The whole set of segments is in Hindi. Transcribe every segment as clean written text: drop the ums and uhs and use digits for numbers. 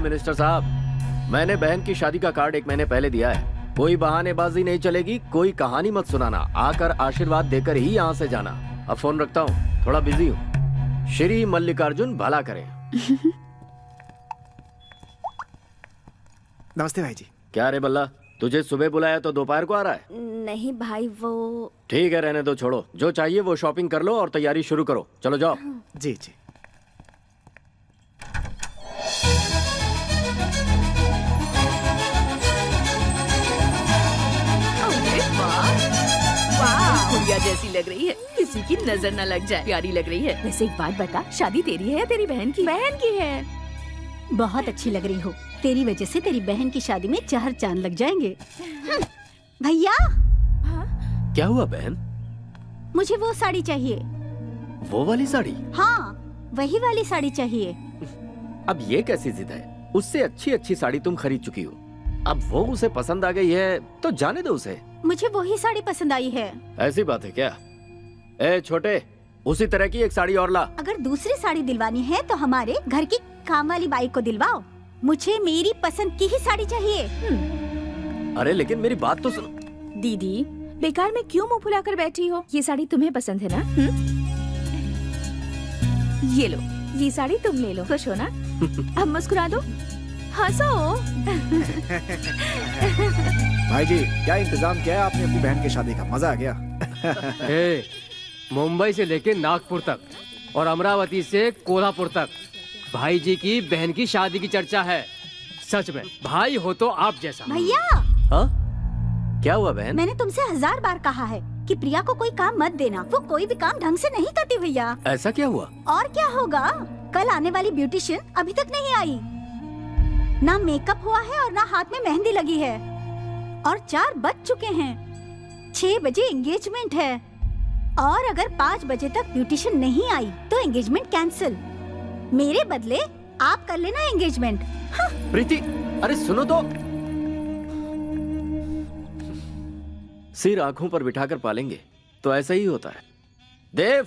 मिनिस्टर साहब, मैंने बहन की शादी का कार्ड 1 महीने पहले दिया है। कोई बहानेबाजी नहीं चलेगी, कोई कहानी मत सुनाना, आकर आशीर्वाद देकर ही यहाँ से जाना। अब फोन रखता हूँ, थोड़ा बिजी हूँ। श्री मल्लिकार्जुन भला करें। नमस्ते भाई जी। क्या रे बल्ला, तुझे सुबह बुलाया तो दोपहर को आ रहा है? नहीं भाई, वो ठीक है, रहने दो, छोड़ो। जो चाहिए वो शॉपिंग कर लो और तैयारी शुरू करो। चलो जाओ। जी जी। गुड़िया जैसी लग रही है, किसी की नजर न लग जाए। प्यारी लग रही है। वैसे एक बात बता, शादी तेरी है या तेरी बहन की? बहन की है। बहुत अच्छी लग रही हो। तेरी वजह से तेरी बहन की शादी में 4 चांद लग जाएंगे। भैया, क्या हुआ बहन? मुझे वो साड़ी चाहिए। वो वाली साड़ी? हाँ, वही वाली साड़ी चाहिए। अब ये कैसी जिद है? उससे अच्छी अच्छी साड़ी तुम खरीद चुकी हो। अब वो उसे पसंद आ गई है तो जाने दो उसे। मुझे वही साड़ी पसंद आई है। ऐसी बात है क्या? ए छोटे, उसी तरह की एक साड़ी और ला। अगर दूसरी साड़ी दिलवानी है तो हमारे घर की काम वाली बाई को दिलवाओ। मुझे मेरी पसंद की ही साड़ी चाहिए। अरे लेकिन मेरी बात तो सुनो। दीदी, बेकार में क्यों मुंह फुलाकर बैठी हो? ये साड़ी तुम्हें पसंद है ना? ये लो, ये साड़ी तुम ले लो। खुश हो ना? अब मुस्कुरा दो, हंसो। भाई जी, क्या इंतजाम किया है आपने अपनी बहन की शादी का? मजा आ गया। मुंबई से लेके नागपुर तक और अमरावती से कोल्हापुर तक भाई जी की बहन की शादी की चर्चा है। सच में भाई हो तो आप जैसा। भैया, हाँ? क्या हुआ बहन? मैंने तुमसे 1000 बार कहा है कि प्रिया को कोई काम मत देना। वो कोई भी काम ढंग से नहीं करती भैया। ऐसा क्या हुआ? और क्या होगा, कल आने वाली ब्यूटिशियन अभी तक नहीं आई। ना मेकअप हुआ है और ना हाथ में मेहंदी लगी है। और 4 बज चुके हैं। 6 बजे एंगेजमेंट है। और अगर 5 बजे तक ब्यूटिशियन नहीं आई तो एंगेजमेंट कैंसिल। मेरे बदले आप कर लेना एंगेजमेंट। हाँ। प्रीति, अरे सुनो तो। सिर आंखों पर बिठाकर पालेंगे तो ऐसा ही होता है। देव,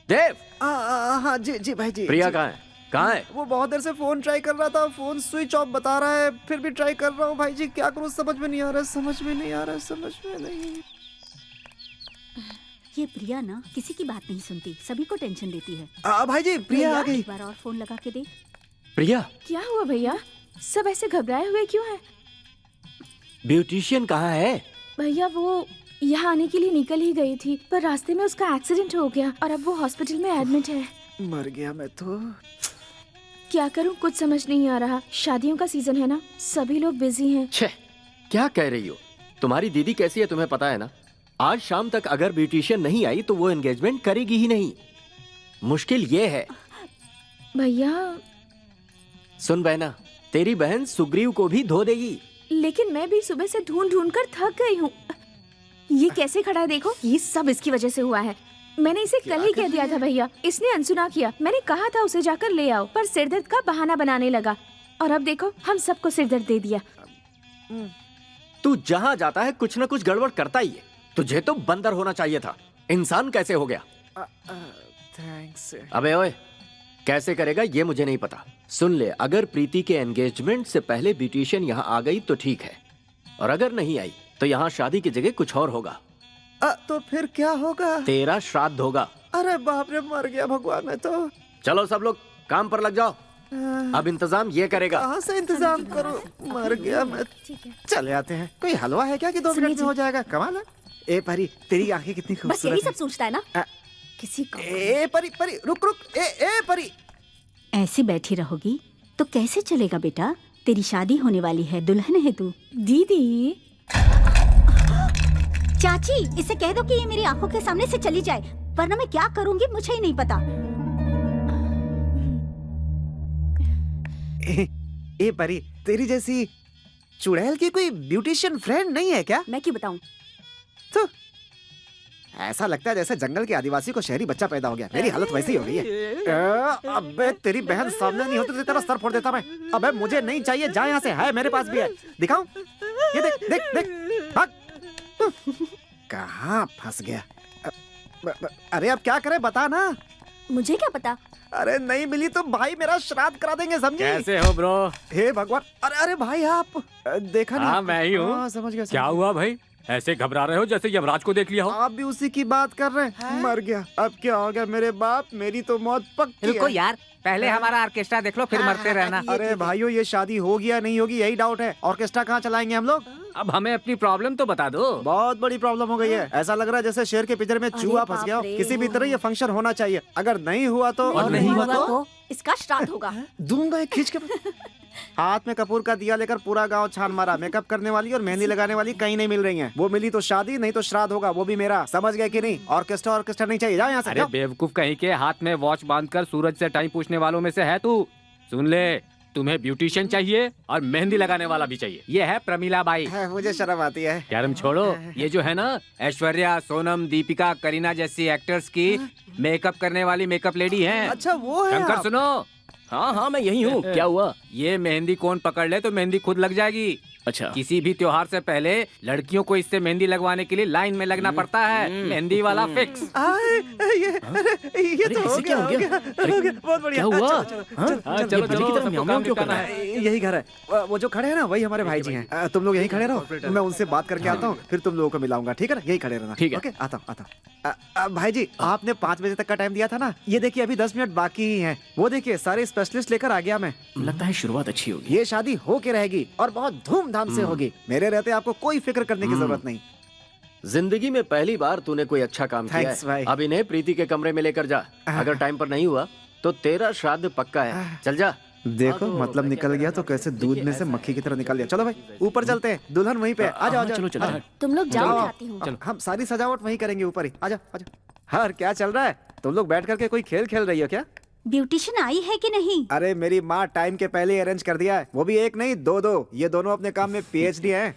देव। हाँ जी जी भाई जी। प्रिया जी। कहाँ है? कहाँ है? वो बहुत देर से फोन ट्राई कर रहा था, फोन स्विच ऑफ बता रहा है, फिर भी ट्राई कर रहा हूँ भाई जी। क्या करूँ, समझ में नहीं आ रहा, समझ में नहीं आ रहा, समझ में नहीं। ये प्रिया ना किसी की बात नहीं सुनती, सभी को टेंशन देती है। भाई जी, प्रिया आ गई। एक बार और फोन लगा के देख। प्रिया, क्या हुआ भैया? सब ऐसे घबराए हुए क्यों हैं? ब्यूटिशियन कहाँ है? भैया वो यहाँ आने के लिए निकल ही गई थी, पर रास्ते में उसका एक्सीडेंट हो गया और अब वो हॉस्पिटल में एडमिट है। मर गया मैं तो। क्या करूँ, कुछ समझ नहीं आ रहा। शादियों का सीजन है ना, सभी लोग बिजी हैं। छे, क्या कह रही हो? तुम्हारी दीदी कैसी है तुम्हें पता है ना? आज शाम तक अगर ब्यूटिशियन नहीं आई तो वो एंगेजमेंट करेगी ही नहीं। मुश्किल ये है। भैया, सुन बहना, तेरी बहन सुग्रीव को भी धो देगी। लेकिन मैं भी सुबह से ढूंढ ढूंढ कर थक गई हूँ। ये कैसे खड़ा है देखो, ये सब इसकी वजह से हुआ है। मैंने इसे कल ही कह दिया था भैया, इसने अनसुना किया। मैंने कहा था उसे जाकर ले आओ, पर सिरदर्द का बहाना बनाने लगा और अब देखो हम सबको सिरदर्द दे दिया। तू जहाँ जाता है कुछ न कुछ गड़बड़ करता ही है। तुझे तो बंदर होना चाहिए था, इंसान कैसे हो गया? थैंक्स। अबे ओए, कैसे करेगा ये मुझे नहीं पता। सुन ले, अगर प्रीति के एंगेजमेंट से पहले ब्यूटिशियन यहाँ आ गई तो ठीक है, और अगर नहीं आई तो यहाँ शादी की जगह कुछ और होगा। तो फिर क्या होगा? तेरा श्राद्ध होगा। अरे बाप रे, मर गया भगवान मैं तो। चलो सब लोग काम पर लग जाओ। अब इंतजाम ये करेगा। कहाँ से इंतजाम करो, मर गया मैं। चले आते हैं। कोई हलवा है क्या कि 2 मिनट में हो जाएगा? कमाल है। ए परी, तेरी आंखें कितनी खूबसूरत बस यही सब हैं। सोचता है ना किसी का। ए परी, परी रुक रुक। ए परी। ऐसे बैठी रहोगी तो कैसे चलेगा बेटा? तेरी शादी होने वाली है, दुल्हन है तू। दीदी, चाची, इसे कह दो कि ये मेरी आंखों के सामने से चली जाए, वरना मैं क्या करूंगी मुझे ही नहीं पता। ए परी, तेरी जैसी चुड़ैल की कोई ब्यूटिशियन फ्रेंड नहीं है क्या? मैं क्यों बताऊं? तो ऐसा लगता है जैसे जंगल के आदिवासी को शहरी बच्चा पैदा हो गया। मेरी हालत वैसी ही हो गई है। अबे तेरी बहन सामने नहीं होती तो तेरा सर फोड़ देता मैं। अबे मुझे नहीं चाहिए, जा यहाँ से। है मेरे पास भी है, दिखाऊं? ये देख देख देख, भाग। कहाँ फंस गया? अरे अब क्या करे, बता ना। मुझे क्या पता? अरे नहीं मिली तो भाई मेरा श्राद्ध करा देंगे, समझे? कैसे हो ब्रो? हे भगवान, अरे अरे भाई आप देखा नहीं? हाँ, मैं ही हूँ। हाँ, समझ गया। क्या हुआ भाई? ऐसे घबरा रहे हो जैसे यमराज को देख लिया हो। आप भी उसी की बात कर रहे हैं? मर गया, अब क्या हो गया मेरे बाप, मेरी तो मौत पक्की रुको है। यार, पहले हमारा ऑर्केस्ट्रा देख लो, फिर मरते रहना। अरे भाइयों, ये शादी होगी या नहीं होगी यही डाउट है। ऑर्केस्ट्रा कहाँ चलाएंगे हम लोग? अब हमें अपनी प्रॉब्लम तो बता दो। बहुत बड़ी प्रॉब्लम हो गई है। ऐसा लग रहा है जैसे शेर के पिंजरे में चूहा फंस गया हो। बाप रे। किसी भी तरह ये फंक्शन होना चाहिए। अगर नहीं हुआ तो और नहीं हुआ तो इसका श्राद्ध होगा। दूंगा एक खींच के। हाथ में कपूर का दिया लेकर पूरा गांव छान मारा। मेकअप करने वाली और मेहंदी लगाने वाली कहीं नहीं मिल रही हैं। वो मिली तो शादी, नहीं तो श्राद्ध होगा, वो भी मेरा। समझ गए कि नहीं? ऑर्केस्ट्रा नहीं चाहिए। जाओ यहाँ से, अरे जाओ। बेवकूफ कहीं के, हाथ में वॉच बांधकर सूरज से टाइम पूछने वालों में से है तू। सुन ले, तुम्हें ब्यूटिशियन चाहिए और मेहंदी लगाने वाला भी चाहिए। ये है प्रमीला बाई। है, मुझे शर्म आती है। शर्म छोड़ो, ये जो है ना ऐश्वर्या, सोनम, दीपिका, करीना जैसी एक्टर्स की मेकअप करने वाली मेकअप लेडी हैं। अच्छा वो है शंकर आप। सुनो। हाँ हाँ मैं यही हूँ, क्या हुआ? ये मेहंदी कौन पकड़ ले तो मेहंदी खुद लग जाएगी। अच्छा, किसी भी त्योहार से पहले लड़कियों को इससे मेहंदी लगवाने के लिए लाइन में लगना पड़ता है। मेहंदी वाला फिक्स। आए, ये तो हो इससे गया, क्या हो गया? हो गया, बहुत बढ़िया। क्या हुआ? चलो, हाँ? चलो, हाँ, चलो, चलो ये बलि की चलो, तरह सबको म्याऊं काम क्यों कर निपटाना रहा है। यही घर है। वो जो खड़े हैं ना, वही हमारे भाई जी हैं। तुम लोग यहीं खड़े रहो, मैं उनसे बात करके आता हूँ, फिर तुम लोगों को मिलाऊंगा। ठीक है ना? यही खड़े रहना। ठीक है। ओके, आता हूँ। भाई जी, आपने 5 बजे तक का टाइम दिया था ना, ये देखिए अभी 10 मिनट बाकी ही हैं। वो देखिए सारे स्पेशलिस्ट लेकर आ गया मैं। लगता है शुरुआत अच्छी होगी। ये शादी हो के रहेगी और बहुत धूमधाम से होगी। मेरे रहते आपको कोई फिक्र करने की जरूरत नहीं। जिंदगी में पहली बार तूने कोई अच्छा काम किया Thanks, भाई। है। अब इन्हें प्रीति के कमरे में लेकर जा। अगर टाइम पर नहीं हुआ तो तेरा श्राद्ध पक्का है। चल जा। देखो मतलब निकल गया तो कैसे दूध में से मक्खी की तरह निकल गया। चलो भाई ऊपर चलते हैं, दुल्हन वहीं पे है। आ जाओ, आ जाओ। चलो चलो। तुम लोग जाओ, चलो। जाती हूँ। चलो, हम सारी सजावट वहीं करेंगे ऊपर ही। आ जाओ, आ जाओ। हाँ, क्या चल रहा है? तुम लोग बैठ करके कोई खेल खेल रही हो क्या? ब्यूटिशियन आई है कि नहीं? अरे मेरी माँ टाइम के पहले अरेंज कर दिया है। वो भी एक नहीं, दो। ये दोनों अपने काम में PhD हैं।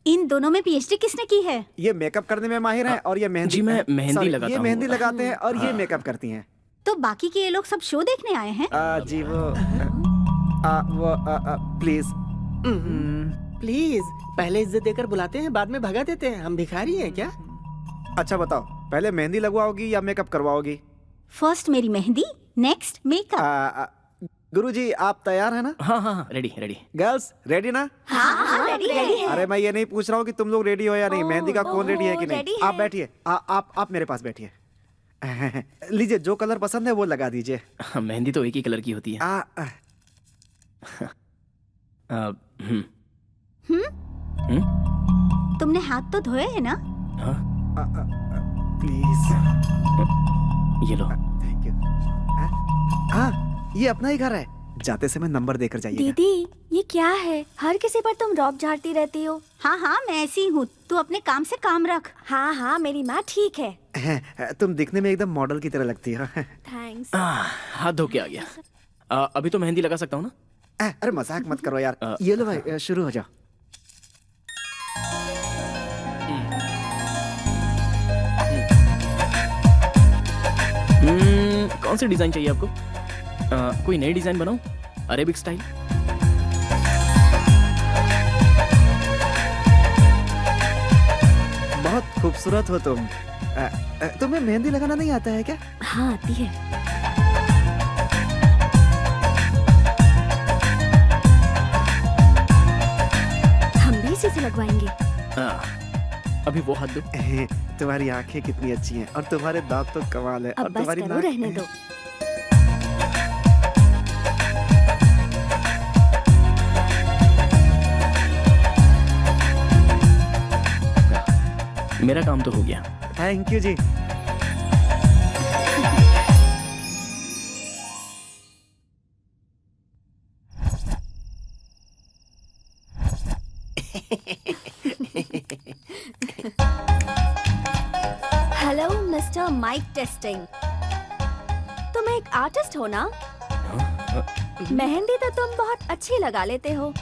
इन दोनों में PhD किसने की है? ये मेकअप करने में माहिर हैं और ये मेहंदी। जी, मैं मेहंदी Sorry, लगाता ये हूँ। मेहंदी लगाते हैं और ये मेकअप करती हैं। तो बाकी के ये लोग सब शो देखने आए हैं? जी वो प्लीज। प्लीज, पहले इज्जत देकर बुलाते हैं, बाद में भगा देते हैं। हम भिखारी हैं क्या? अच्छा बताओ, पहले मेहंदी लगवाओगी या मेकअप करवाओगी? फर्स्ट मेरी मेहंदी, नेक्स्ट मेकअप। गुरुजी आप तैयार है ना? हाँ हाँ रेडी रेडी। गर्ल्स रेडी ना? हाँ, रेडी है। अरे मैं ये नहीं पूछ रहा हूँ कि तुम लोग रेडी हो या नहीं। मेहंदी का कौन रेडी है कि ready नहीं? है। आप बैठिए। आप मेरे पास बैठिए। लीजिए, जो कलर पसंद है वो लगा दीजिए। मेहंदी तो एक ही कलर की होती है। तुमने हाथ तो धोए है ना? प्लीज। ये लो। Thank you. हाँ, ये अपना ही घर है। जाते समय नंबर देकर जाइएगा। दीदी, ये क्या है? हर किसी पर तुम रौब झाड़ती रहती हो। हाँ हाँ, मैं ऐसी हूँ। तू अपने काम से काम रख। हाँ हाँ, मेरी माँ ठीक है। तुम दिखने में एकदम मॉडल की तरह लगती हो। थैंक्स। हाथ धो के आ गया। अभी तो मेहंदी लगा सकता हूँ ना? अरे मजाक मत करो यार। ये लो भाई, शुरू हो जाओ। कौन सी डिजाइन चाहिए आपको? कोई नई डिजाइन बनाऊं? Arabic style? बहुत खूबसूरत हो तुम। तुम्हें मेहंदी लगाना नहीं आता है क्या? हाँ, आती है। हम भी इसी से लगवाएंगे। अभी वो हाथ दो। तुम्हारी आंखें कितनी अच्छी हैं और तुम्हारे दांत तो कमाल है। अब और बस तुम्हारी करो, नाक- रहने दो। मेरा काम तो हो गया। Thank you ji. Hello mister mike testing. तुम एक आर्टिस्ट हो ना? मेहंदी तो तुम बहुत अच्छी लगा लेते हो,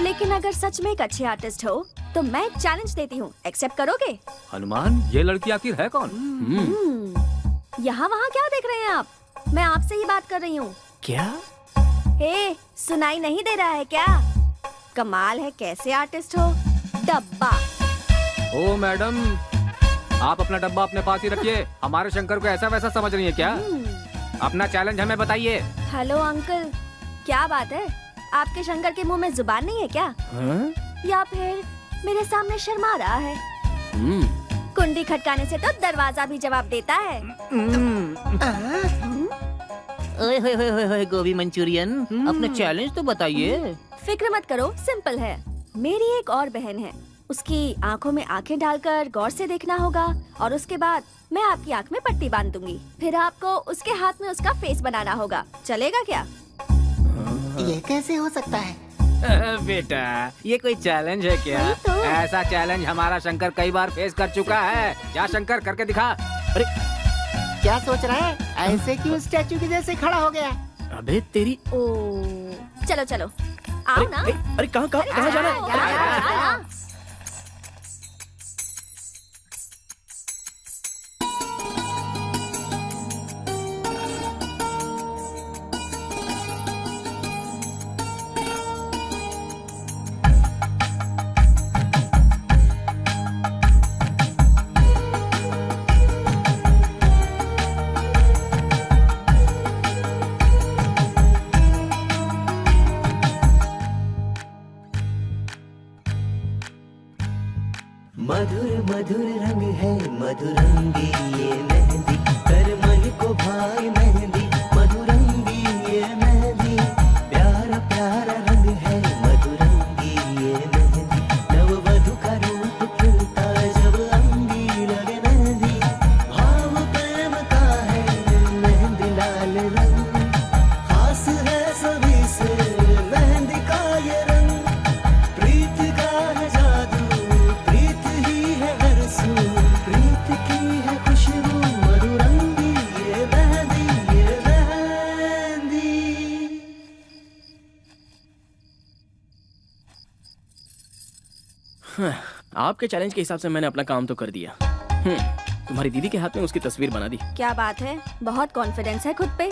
लेकिन अगर सच में एक अच्छे आर्टिस्ट हो तो मैं चैलेंज देती हूँ। एक्सेप्ट करोगे? हनुमान, ये लड़की आखिर है कौन? यहाँ वहाँ क्या देख रहे हैं आप? मैं आपसे ही बात कर रही हूँ। क्या? ए, सुनाई नहीं दे रहा है क्या? कमाल है, कैसे आर्टिस्ट हो? डब्बा। ओ मैडम, आप अपना डब्बा अपने पास ही रखिए। हमारे शंकर को ऐसा वैसा समझ रही है क्या? अपना चैलेंज हमें बताइए। हेलो अंकल, क्या बात है? आपके शंकर के मुंह में जुबान नहीं है क्या? या फिर मेरे सामने शर्मा रहा है? कुंडी खटकाने से तो दरवाजा भी जवाब देता है। ओए होए होए होए होए, गोभी मंचूरियन, अपना चैलेंज तो बताइए। फिक्र मत करो, सिंपल है। मेरी एक और बहन है, उसकी आंखों में आंखें डालकर गौर से देखना होगा और उसके बाद मैं आपकी आंख में पट्टी बांध दूंगी। फिर आपको उसके हाथ में उसका फेस बनाना होगा। चलेगा क्या? ये कैसे हो सकता है? बेटा, ये कोई चैलेंज है क्या? वही तो। ऐसा चैलेंज हमारा शंकर कई बार फेस कर चुका है। जा शंकर, करके दिखा। अरे क्या सोच रहा है? ऐसे क्यों स्टैचू के जैसे खड़ा हो गया? अबे तेरी, ओ, चलो चलो, आओ ना। अरे कहाँ जाना है? यहाँ। मधुर मधुर रंग है मधुरंगी ये मेहंदी, कर मन को भाई मेहंदी, मधुरंगी ये मेहंदी, प्यारा प्यारा रंग है मधुरंगी ये मेहंदी, नववधु का रूप खिलता जब अंगी लगे मेहंदी, भाव प्रेम का है मेहंदी लाल रंग, खास है सभी से मेहंदी का ये रंग, प्रीत का है जादू, प्रीत ही है हरसू, प्रीत की है खुशबू, मधुरंगी ये मेहंदी ये मेहंदी। आपके चैलेंज के हिसाब से मैंने अपना काम तो कर दिया। तुम्हारी दीदी के हाथ में उसकी तस्वीर बना दी। क्या बात है, बहुत कॉन्फिडेंस है खुद पे।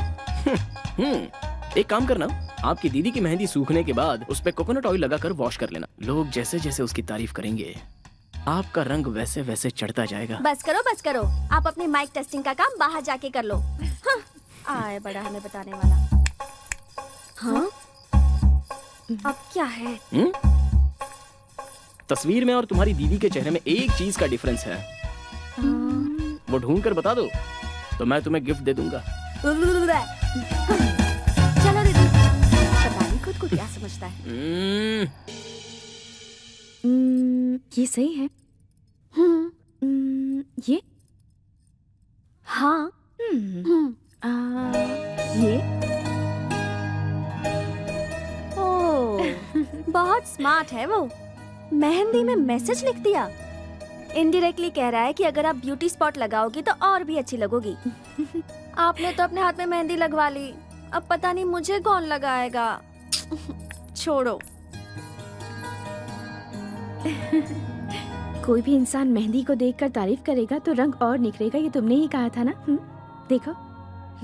एक काम करना, आपकी दीदी की मेहंदी सूखने के बाद उस पे कोकोनट ऑयल लगाकर वॉश कर लेना। लोग जैसे जैसे उसकी तारीफ करेंगे, आपका रंग वैसे वैसे चढ़ता जाएगा। बस करो, आप अपनी माइक टेस्टिंग का काम बाहर जाके कर लो। हाँ, आए बड़ा हमें बताने वाला। हाँ, अब क्या है? तस्वीर में और तुम्हारी दीदी के चेहरे में एक चीज का डिफरेंस है, वो ढूंढ कर बता दो तो मैं तुम्हें गिफ्ट दे दूंगा। चलो दीदी, पता नहीं खुद को क्या समझता है। ये सही है। ये हाँ। ये ओह, बहुत स्मार्ट है वो। मेहंदी में मैसेज लिख दिया। इनडायरेक्टली कह रहा है कि अगर आप ब्यूटी स्पॉट लगाओगी तो और भी अच्छी लगोगी। आपने तो अपने हाथ में मेहंदी लगवा ली, अब पता नहीं मुझे कौन लगाएगा। छोड़ो। कोई भी इंसान मेहंदी को देखकर तारीफ करेगा तो रंग और निखरेगा, ये तुमने ही कहा था ना? देखो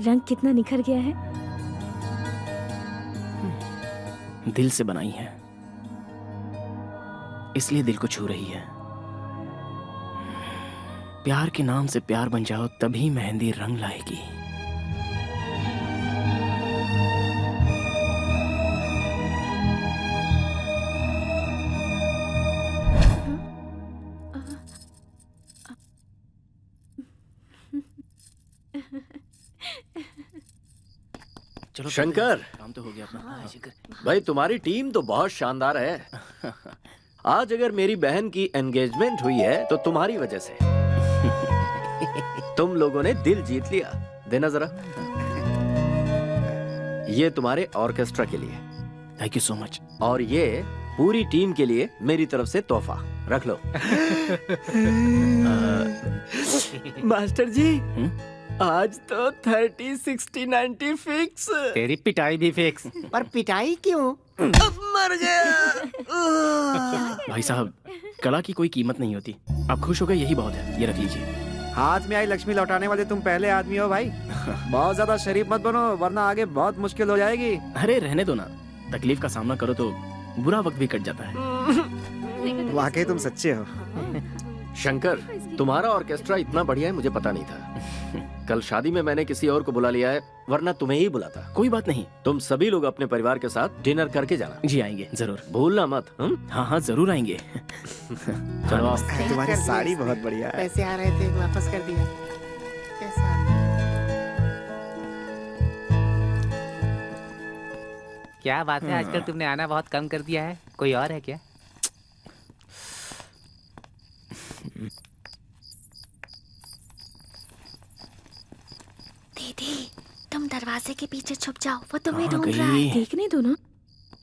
रंग कितना निखर गया है। दिल से बनाई है, इसलिए दिल को छू रही है। प्यार के नाम से प्यार बन जाओ, तभी मेहंदी रंग लाएगी। चलो शंकर, काम तो हो गया अपना। शंकर, भाई तुम्हारी टीम तो बहुत शानदार है। आज अगर मेरी बहन की एंगेजमेंट हुई है तो तुम्हारी वजह से। तुम लोगों ने दिल जीत लिया। देना जरा, ये तुम्हारे ऑर्केस्ट्रा के लिए। Thank you so much. और ये पूरी टीम के लिए मेरी तरफ से तोहफा। रख लो। मास्टर जी, आज तो 30, 60, 90 फिक्स। तेरी पिटाई भी फिक्स। पर पिटाई क्यों? मर गया। भाई साहब, कला की कोई कीमत नहीं होती। आप खुश हो गए, यही बहुत है। ये रख लीजिए। हाथ में आई लक्ष्मी लौटाने वाले तुम पहले आदमी हो भाई। बहुत ज्यादा शरीफ मत बनो, वरना आगे बहुत मुश्किल हो जाएगी। अरे रहने दो ना, तकलीफ का सामना करो तो बुरा वक्त भी कट जाता है। वाकई तुम सच्चे हो। शंकर, तुम्हारा ऑर्केस्ट्रा इतना बढ़िया है मुझे पता नहीं था। कल शादी में मैंने किसी और को बुला लिया है, वरना तुम्हें ही बुलाता। कोई बात नहीं। तुम सभी लोग अपने परिवार के साथ डिनर करके जाना। जी आएंगे जरूर। भूलना मत। हाँ हाँ जरूर आएंगे। चलो। तुम्हारी साड़ी बहुत बढ़िया है। पैसे आ रहे थे, वापस कर दिया। कैसा? क्या बात है, आजकल तुमने आना बहुत कम कर दिया है। कोई और है क्या? दीदी, तुम दरवाजे के पीछे छुप जाओ, वो तुम्हें कहाँ ढूंढ रहा है। गई? देखने दो ना,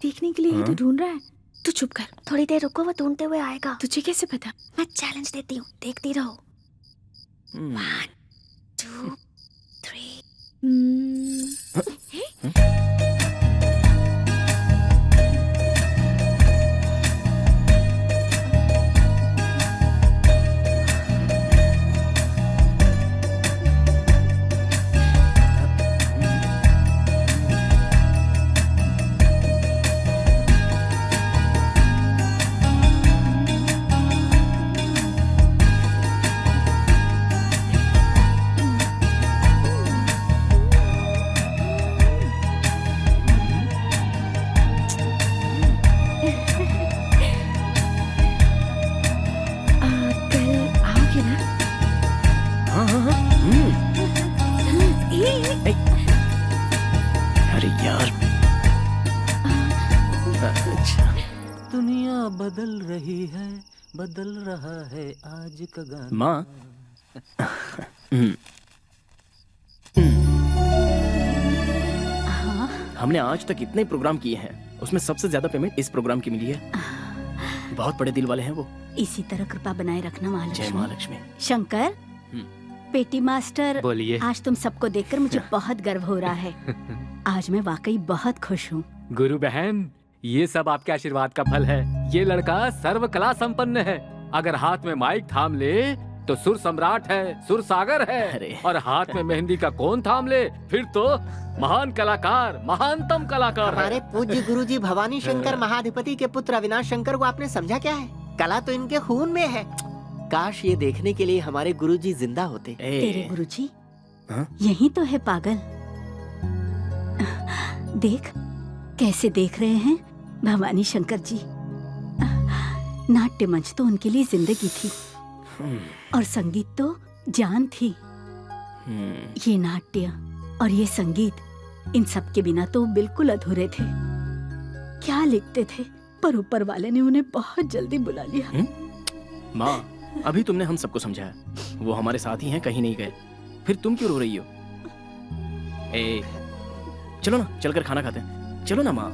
देखने के लिए ही तो ढूंढ रहा है। तू चुप कर। थोड़ी देर रुको, वो ढूंढते हुए आएगा। तुझे कैसे पता? मैं चैलेंज देती हूँ, देखती रहो। 1 2 3। कल आओगे ना? हाँ हाँ हाँ। अरे यार। अच्छा। दुनिया बदल रही है, बदल रहा है आज का गाना। माँ। हमने आज तक इतने प्रोग्राम किए हैं, उसमें सबसे ज्यादा पेमेंट इस प्रोग्राम की मिली है। बहुत बड़े दिल वाले हैं वो। इसी तरह कृपा बनाए रखना जय महालक्ष्मी। महालक्ष्मी। शंकर, पेटी मास्टर, बोलिए। आज तुम सबको देखकर मुझे बहुत गर्व हो रहा है। आज मैं वाकई बहुत खुश हूँ। गुरु बहन, ये सब आपके आशीर्वाद का फल है। ये लड़का सर्व कला संपन्न है। अगर हाथ में माइक थाम ले तो सुर सम्राट है, सुर सागर है। अरे। और हाथ में मेहंदी का कोन थाम ले फिर तो महान कलाकार, महानतम कलाकार है। हमारे पूज्य गुरुजी भवानी शंकर महाधिपति के पुत्र अविनाश शंकर को आपने समझा क्या है? कला तो इनके खून में है। काश ये देखने के लिए हमारे गुरुजी जिंदा होते। तेरे गुरुजी हाँ? यही तो है पागल। देख कैसे देख रहे हैं भवानी शंकर जी। नाट्य मंच तो उनके लिए जिंदगी थी और संगीत तो जान थी। ये नाट्य और ये संगीत, इन सब के बिना तो बिल्कुल अधूरे थे। क्या लिखते थे, पर ऊपर वाले ने उन्हें बहुत जल्दी बुला लिया। माँ, अभी तुमने हम सबको समझाया, वो हमारे साथ ही हैं, कहीं नहीं गए। फिर तुम क्यों रो रही हो? चलो ना, चलकर खाना खाते हैं। चलो ना माँ।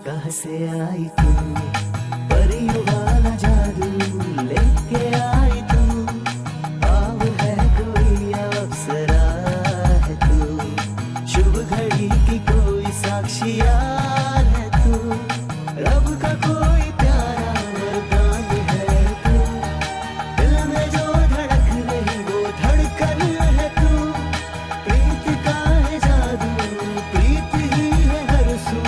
कहाँ से आई तू, परियों वाला जादू लेके आई तू। पाव है कोई अप्सरा है तू, शुभ घड़ी की कोई साक्षियार है तू। रब का कोई प्यारा वरदान है तू, दिल में जो धड़क रही वो धड़कन है तू। प्रीत का है जादू, प्रीत ही है हर सू,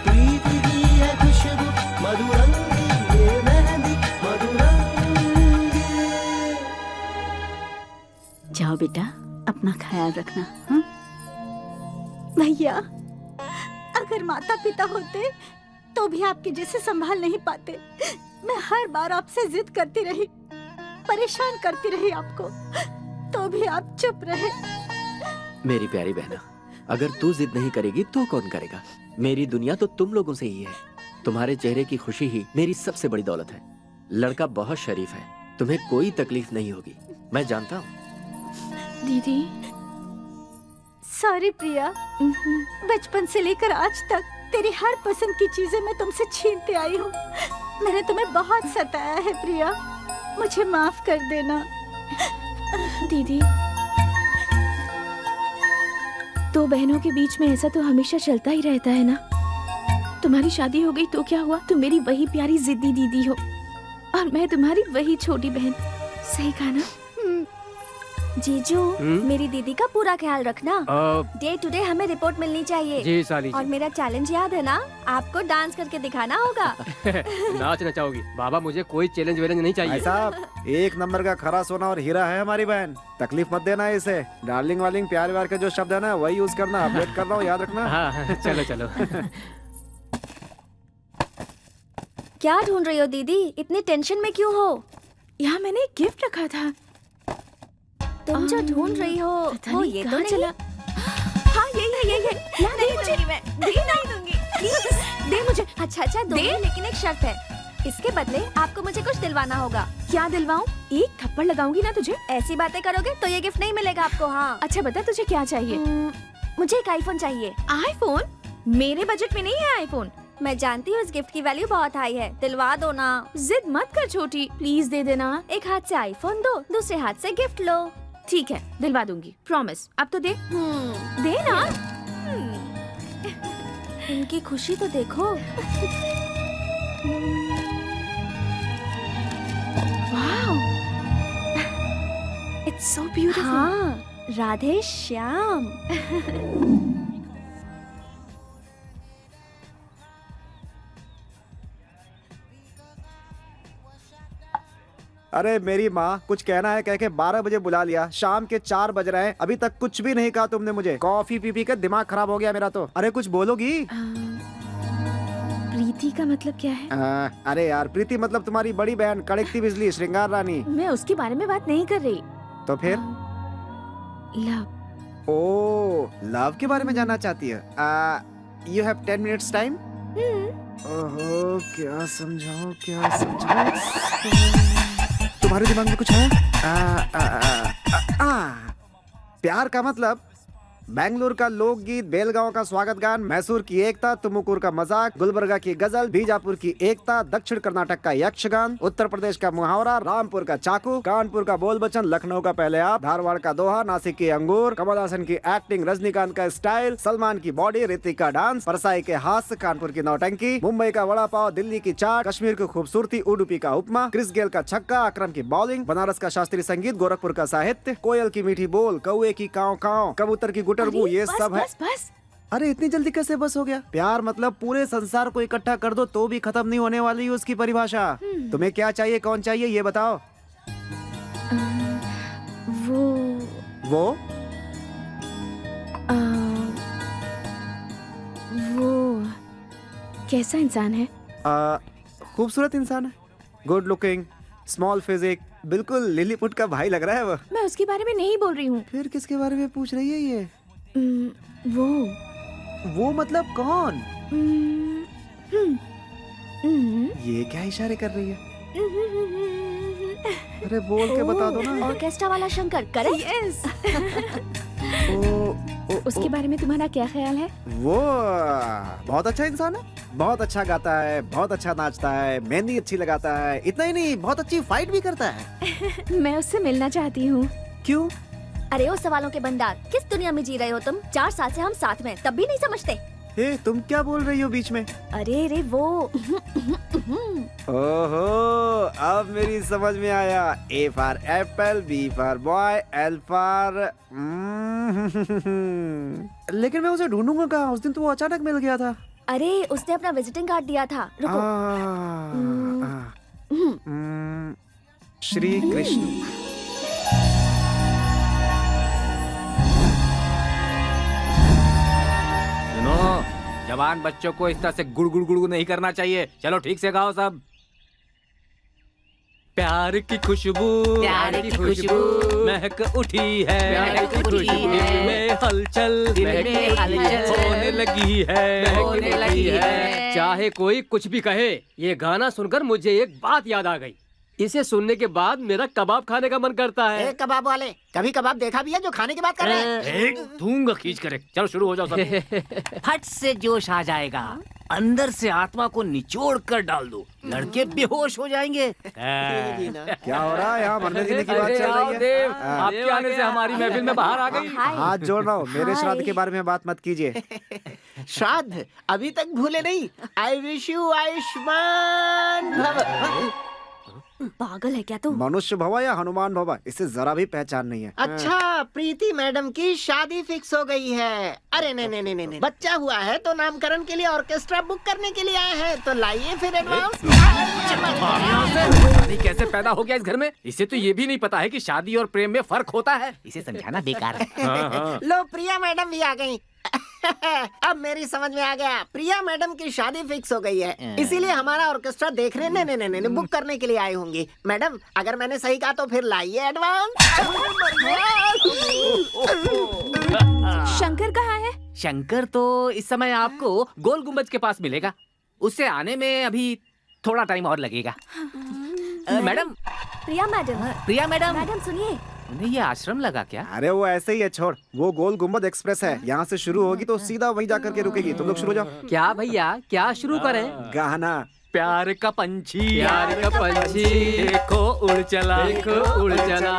प्रीत ही है खुशबू, मधुरंगी ये मेहंदी मधुरंगी। जाओ बेटा, अपना ख्याल रखना। हाँ? भैया, अगर माता पिता होते तो भी आपके जैसे संभाल नहीं पाते। मैं हर बार आपसे जिद करती रही, परेशान करती रही आपको, तो भी आप चुप रहे। मेरी प्यारी बहना, अगर तू जिद नहीं करेगी तो कौन करेगा? मेरी दुनिया तो तुम लोगों से ही है। तुम्हारे चेहरे की खुशी ही मेरी सबसे बड़ी दौलत है। लड़का बहुत शरीफ है, तुम्हें कोई तकलीफ नहीं होगी, मैं जानता हूँ। दीदी। सॉरी प्रिया, बचपन से लेकर आज तक तेरी हर पसंद की चीजें मैं तुमसे छीनते आई हूँ। मैंने तुम्हें बहुत सताया है प्रिया, मुझे माफ कर देना। दीदी, दो बहनों के बीच में ऐसा तो हमेशा चलता ही रहता है ना। तुम्हारी शादी हो गई तो क्या हुआ, तुम मेरी वही प्यारी जिद्दी दीदी हो और मैं तुम्हारी वही छोटी बहन। सही कहा ना? जीजू, मेरी दीदी का पूरा ख्याल रखना। डे टू डे हमें रिपोर्ट मिलनी चाहिए। जी साली और मेरा चैलेंज याद है ना, आपको डांस करके दिखाना होगा। नाच नचाओगी? बाबा मुझे कोई चैलेंज वैलेंज नहीं चाहिए। भाई साहब, एक नंबर का खरा सोना और हीरा है हमारी बहन, तकलीफ मत देना इसे। डार्लिंग वार्लिंग प्यार व्यार के जो शब्द है ना वही यूज करना। अपडेट कर रहा हूँ, याद रखना। हाँ चलो चलो। क्या ढूंढ रही हो दीदी, इतनी टेंशन में क्यों हो? यहाँ मैंने एक गिफ्ट रखा था। तुम जो ढूंढ रही हो वो ये तो नहीं चला। हाँ यही है। नहीं दूंगी मैं, नहीं दूंगी। Please, दे मुझे। अच्छा दे, लेकिन एक शर्त है, इसके बदले आपको मुझे कुछ दिलवाना होगा। क्या दिलवाऊं? एक थप्पड़ लगाऊंगी ना तुझे। ऐसी बातें करोगे तो ये गिफ्ट नहीं मिलेगा आपको। हाँ अच्छा बता तुझे क्या चाहिए? मुझे एक आईफोन चाहिए। आईफोन? मेरे बजट में नहीं है आईफोन। मैं जानती हूँ इस गिफ्ट की वैल्यू बहुत हाई है, दिलवा दो ना। जिद मत कर छोटी, प्लीज दे देना। एक हाथ से आईफोन दो, दूसरे हाथ से गिफ्ट लो। ठीक है, दिलवा दूंगी, प्रॉमिस। अब तो दे। दे ना। इनकी खुशी तो देखो। Wow, it's so beautiful. हाँ, राधे श्याम। अरे मेरी माँ, कुछ कहना है कह के 12 बजे बुला लिया, शाम के 4 बज रहे हैं, अभी तक कुछ भी नहीं कहा तुमने मुझे। कॉफी पी पी के दिमाग खराब हो गया मेरा तो। अरे कुछ बोलोगी? प्रीति का मतलब क्या है? अरे यार, प्रीति मतलब तुम्हारी बड़ी बहन, कड़कती बिजली, श्रृंगार रानी। मैं उसके बारे में बात नहीं कर रही। तो फिर? लव। ओ, लव के बारे में जानना चाहती है? You have 10 minutes time? ओहो, क्या समझाऊं। तुम्हारे दिमाग में कुछ है? प्यार का मतलब बेंगलुरु का लोकगीत, बेलगांव का स्वागत गान, मैसूर की एकता, तुमुकुर का मजाक, गुलबर्गा की गजल, बीजापुर की एकता, दक्षिण कर्नाटक का यक्षगान, उत्तर प्रदेश का मुहावरा, रामपुर का चाकू, कानपुर का बोल बचन, लखनऊ का पहले आप, धारवाड़ का दोहा, नासिक की अंगूर, कमल हासन की एक्टिंग, रजनीकांत का स्टाइल, सलमान की बॉडी, ऋतिक का डांस, परसाई के हास्य, कानपुर की नौटंकी, मुंबई का वड़ा पाव, दिल्ली की चाट, कश्मीर की खूबसूरती, उडुपी का उपमा, क्रिस गेल का छक्का, अकरम की बॉलिंग, बनारस का शास्त्रीय संगीत, गोरखपुर का साहित्य, कोयल की मीठी बोल, कौए की काव काव, कबूतर की गुटरगू, ये सब है। बस। अरे इतनी जल्दी कैसे बस हो गया? प्यार मतलब पूरे संसार को इकट्ठा कर दो तो भी खत्म नहीं होने वाली उसकी परिभाषा। तुम्हें क्या चाहिए, कौन चाहिए, ये बताओ। वो कैसा इंसान है? खूबसूरत इंसान है, गुड लुकिंग, स्मॉल फिजिक, बिल्कुल लिलीपुट का भाई लग रहा है वो। मैं उसके बारे में नहीं बोल रही हूँ। फिर किसके बारे में पूछ रही है ये? वो मतलब कौन? ये क्या इशारे कर रही है? अरे बोल के बता दो ना। ऑर्केस्ट्रा वाला शंकर, करेक्ट? यस। उसके बारे में तुम्हारा क्या ख्याल है? वो बहुत अच्छा इंसान है, बहुत अच्छा गाता है, बहुत अच्छा नाचता है, मेहंदी अच्छी लगाता है, इतना ही नहीं बहुत अच्छी फाइट भी करता है। मैं उससे मिलना चाहती हूँ। क्यों? अरे ओ सवालों के भंडार, किस दुनिया में जी रहे हो तुम? 4 साल से हम साथ में, तब भी नहीं समझते। हे, तुम क्या बोल रही हो बीच में? अरे वो ओहो, अब मेरी समझ में आया। A for apple, B for boy, L for लेकिन मैं उसे ढूंढूंगा कहाँ? उस दिन तो वो अचानक मिल गया था। अरे उसने अपना विजिटिंग कार्ड दिया था। रुको। श्री कृष्ण। जवान बच्चों को इस तरह से गुड़ गुड़ गुड़ नहीं करना चाहिए। चलो ठीक से गाओ सब। प्यार की खुशबू, प्यार की खुशबू, महक उठी है, महक उठी है, दिल में हलचल, दिल में हलचल होने लगी है, होने लगी है। चाहे कोई कुछ भी कहे, ये गाना सुनकर मुझे एक बात याद आ गई। इसे सुनने के बाद मेरा कबाब खाने का मन करता है। ए, कबाब वाले, कभी कबाब देखा भी है जो खाने की बात कर रहे हैं? दूंगा खींच कर। चलो शुरू हो जाओ सब। फट से जोश आ जाएगा, अंदर से आत्मा को निचोड़ कर डाल दो, लड़के बेहोश हो जाएंगे। क्या हो रहा है यहाँ? मरने जीने की बात अरे चल आओ रही है। देव, हाँ। आपके आने से हमारी महफिल में बाहर आ गई। हाथ जोड़ रहा हूँ, मेरे हाय। श्राद्ध के बारे में बात मत कीजिए। श्राद्ध अभी तक भूले नहीं। आई विश यू आयुष्मान भव। पागल है क्या तू? मनुष्य भवा या हनुमान भवा, इसे जरा भी पहचान नहीं है। अच्छा, प्रीति मैडम की शादी फिक्स हो गई है। अरे नहीं नहीं नहीं नहीं, बच्चा हुआ है तो नामकरण के लिए ऑर्केस्ट्रा बुक करने के लिए आए हैं, तो लाइए फिर एडवांस। शादी कैसे पैदा हो गया इस घर में? इसे तो ये भी नहीं पता है कि शादी और प्रेम में फर्क होता है। इसे समझाना बेकार है। लो, प्रिया मैडम भी आ गई। अब मेरी समझ में आ गया, प्रिया मैडम की शादी फिक्स हो गई है, इसीलिए हमारा ऑर्केस्ट्रा देखने नहीं बुक करने के लिए आई होंगी। मैडम, अगर मैंने सही कहा तो फिर लाइए एडवांस। शंकर कहाँ है? शंकर तो इस समय आपको गोल गुम्बद के पास मिलेगा। उससे आने में अभी थोड़ा टाइम और लगेगा। मैडम, प्रिया मैडम, प्रिया मैडम, मैडम सुनिए। उन्हें ये आश्रम लगा क्या? अरे वो ऐसे ही है, छोड़। वो गोल गुम्बद एक्सप्रेस है, यहाँ से शुरू होगी तो सीधा वहीं जाकर के रुकेगी। तुम लोग शुरू हो जाओ। क्या भैया, क्या शुरू करें? गाना। प्यार का पंछी, प्यार का पंछी, देखो उड़ चला, देखो उड़ चला।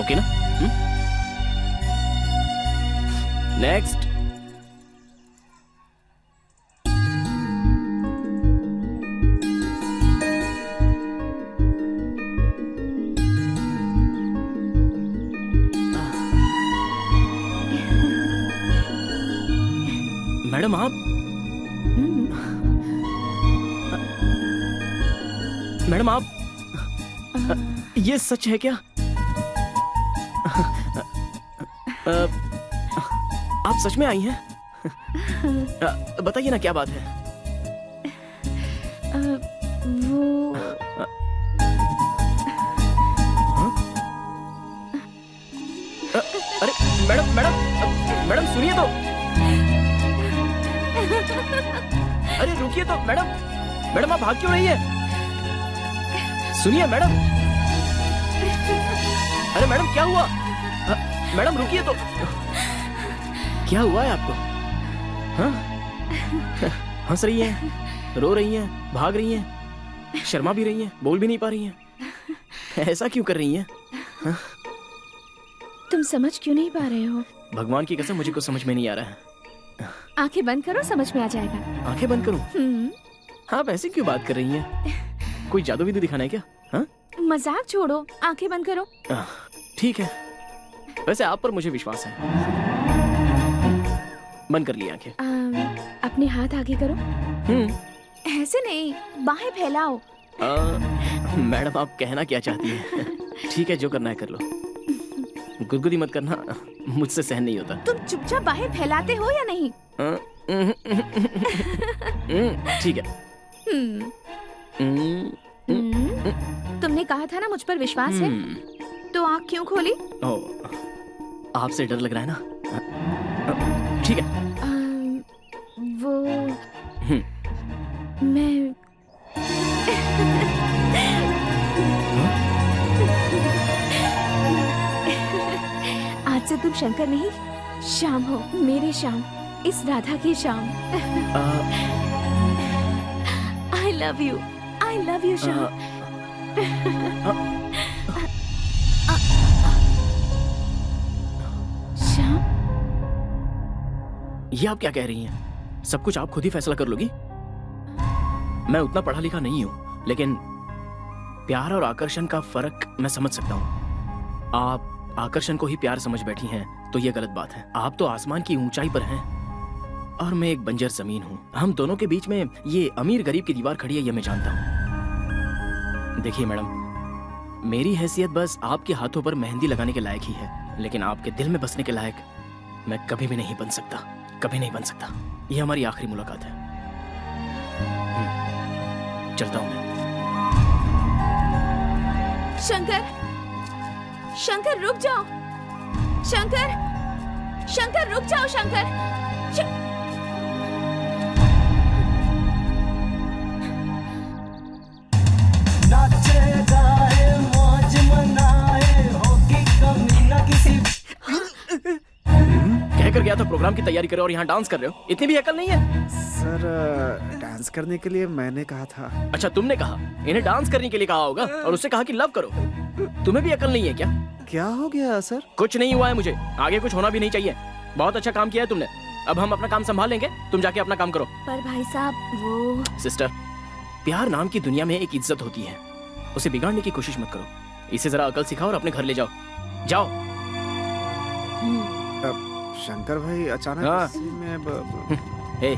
ओके ना? नेक्स्ट। मैडम आप, मैडम आप, ये सच है क्या? आप सच में आई हैं? बताइए ना क्या बात है? वो अरे मैडम मैडम मैडम सुनिए तो। अरे रुकिए तो मैडम, मैडम आप भाग क्यों रही है? सुनिए मैडम। अरे मैडम क्या हुआ? मैडम रुकिए तो। क्या हुआ है आपको? हाँ? हंस रही हैं, रो रही हैं, भाग रही हैं, शर्मा भी रही हैं, बोल भी नहीं पा रही हैं। ऐसा क्यों कर रही हैं? हाँ? तुम समझ क्यों नहीं पा रहे हो? भगवान की कसम मुझे कुछ समझ में नहीं आ रहा है। आंखें बंद करो, समझ में आ जाएगा। आंखें बंद करूं? आप ऐसे क्यों बात कर रही हैं? कोई जादू विदू दिखाना है क्या? हाँ? मजाक छोड़ो, आंखें बंद करो। ठीक है, वैसे आप पर मुझे विश्वास है। बंद कर ली आंखें। अपने हाथ आगे करो। ऐसे नहीं, बाहें फैलाओ। मैडम आप कहना क्या चाहती हैं? ठीक है, जो करना है कर लो। गुदगुदी मत करना, मुझसे सहन नहीं होता। तुम चुपचाप बाहें फैलाते हो या नहीं? ठीक है। तुमने कहा था ना मुझ पर विश्वास है, तो आँख क्यों खोली? आपसे डर लग रहा है ना? ठीक है। वो मैं आज से तुम शंकर नहीं, श्याम हो, मेरे श्याम, इस राधा की Shyam. I love you Shyam. Shyam, ये आप क्या कह रही हैं? सब कुछ आप खुद ही फैसला कर लोगी? मैं उतना पढ़ा लिखा नहीं हूं, लेकिन प्यार और आकर्षण का फर्क मैं समझ सकता हूं। आप आकर्षण को ही प्यार समझ बैठी हैं तो ये गलत बात है। आप तो आसमान की ऊंचाई पर हैं और मैं एक बंजर जमीन हूं। हम दोनों के बीच में ये अमीर गरीब की दीवार खड़ी है, ये मैं जानता हूं। देखिए मैडम, मेरी हैसियत बस आपके हाथों पर मेहंदी लगाने के लायक ही है, लेकिन आपके दिल में बसने के लायक मैं कभी भी नहीं बन सकता, कभी नहीं बन सकता। ये हमारी आखिरी मुलाकात है। चलता हूं मैं। शंकर, शंकर रुक जाओ। शंकर, शंकर रुक जाओ। शंकर, नाचे गाए मौज मनाए होगी कमी ना किसी। कहकर गया था प्रोग्राम की तैयारी करो और यहाँ डांस कर रहे हो। इतनी भी अकल नहीं है? सर डांस करने के लिए मैंने कहा था। अच्छा तुमने कहा, इन्हें डांस करने के लिए कहा होगा और उससे कहा कि लव करो। तुम्हें भी अकल नहीं है क्या? क्या हो गया सर? कुछ नहीं हुआ है मुझे, आगे कुछ होना भी नहीं चाहिए। बहुत अच्छा काम किया है तुमने। अब हम अपना काम संभाल लेंगे, तुम जाके अपना काम करो। पर भाई साहब वो सिस्टर, प्यार नाम की दुनिया में एक इज्जत होती है, उसे बिगाड़ने की कोशिश मत करो। इसे जरा अकल सिखाओ और अपने घर ले जाओ। जाओ। शंकर भाई अचानक हाँ। इसी में हे,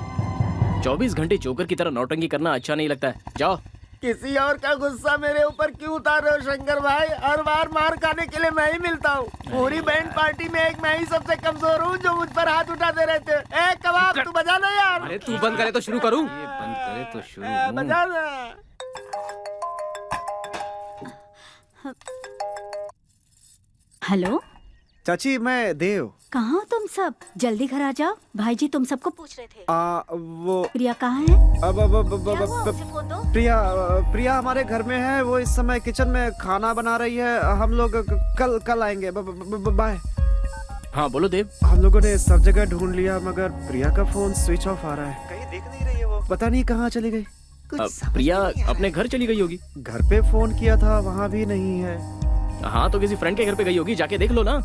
24 घंटे जोकर की तरह नौटंकी करना अच्छा नहीं लगता है। जाओ। किसी और का गुस्सा मेरे ऊपर क्यों उतार रहे हो शंकर भाई? हर बार मार खाने के लिए मैं ही मिलता हूँ। पूरी बैंड पार्टी में एक मैं ही सबसे कमजोर हूँ जो मुझ पर हाथ उठाते रहते। ए कबाब तू बजा ना यार। अरे तू बंद करे तो शुरू करूं। ये बंद करे तो शुरू। बजा ना। हेलो चाची, मैं देव। कहाँ हो तुम सब? जल्दी घर आ जाओ, भाई जी तुम सबको पूछ रहे थे। वो प्रिया कहाँ है? क्या हुआ? उसे फोन दो। प्रिया हमारे घर में है। वो इस समय किचन में खाना बना रही है। हम लोग कल आएंगे। बाय। हाँ बोलो देव। हम लोगों ने सब जगह ढूंढ लिया मगर प्रिया का फोन स्विच ऑफ आ रहा है। कहीं दिख नहीं रही है वो। पता नहीं कहाँ चली गई। प्रिया अपने घर चली गई होगी। घर पे फोन किया था, वहाँ भी नहीं है। हाँ तो किसी फ्रेंड के घर पे गई होगी, जाके देख लो ना।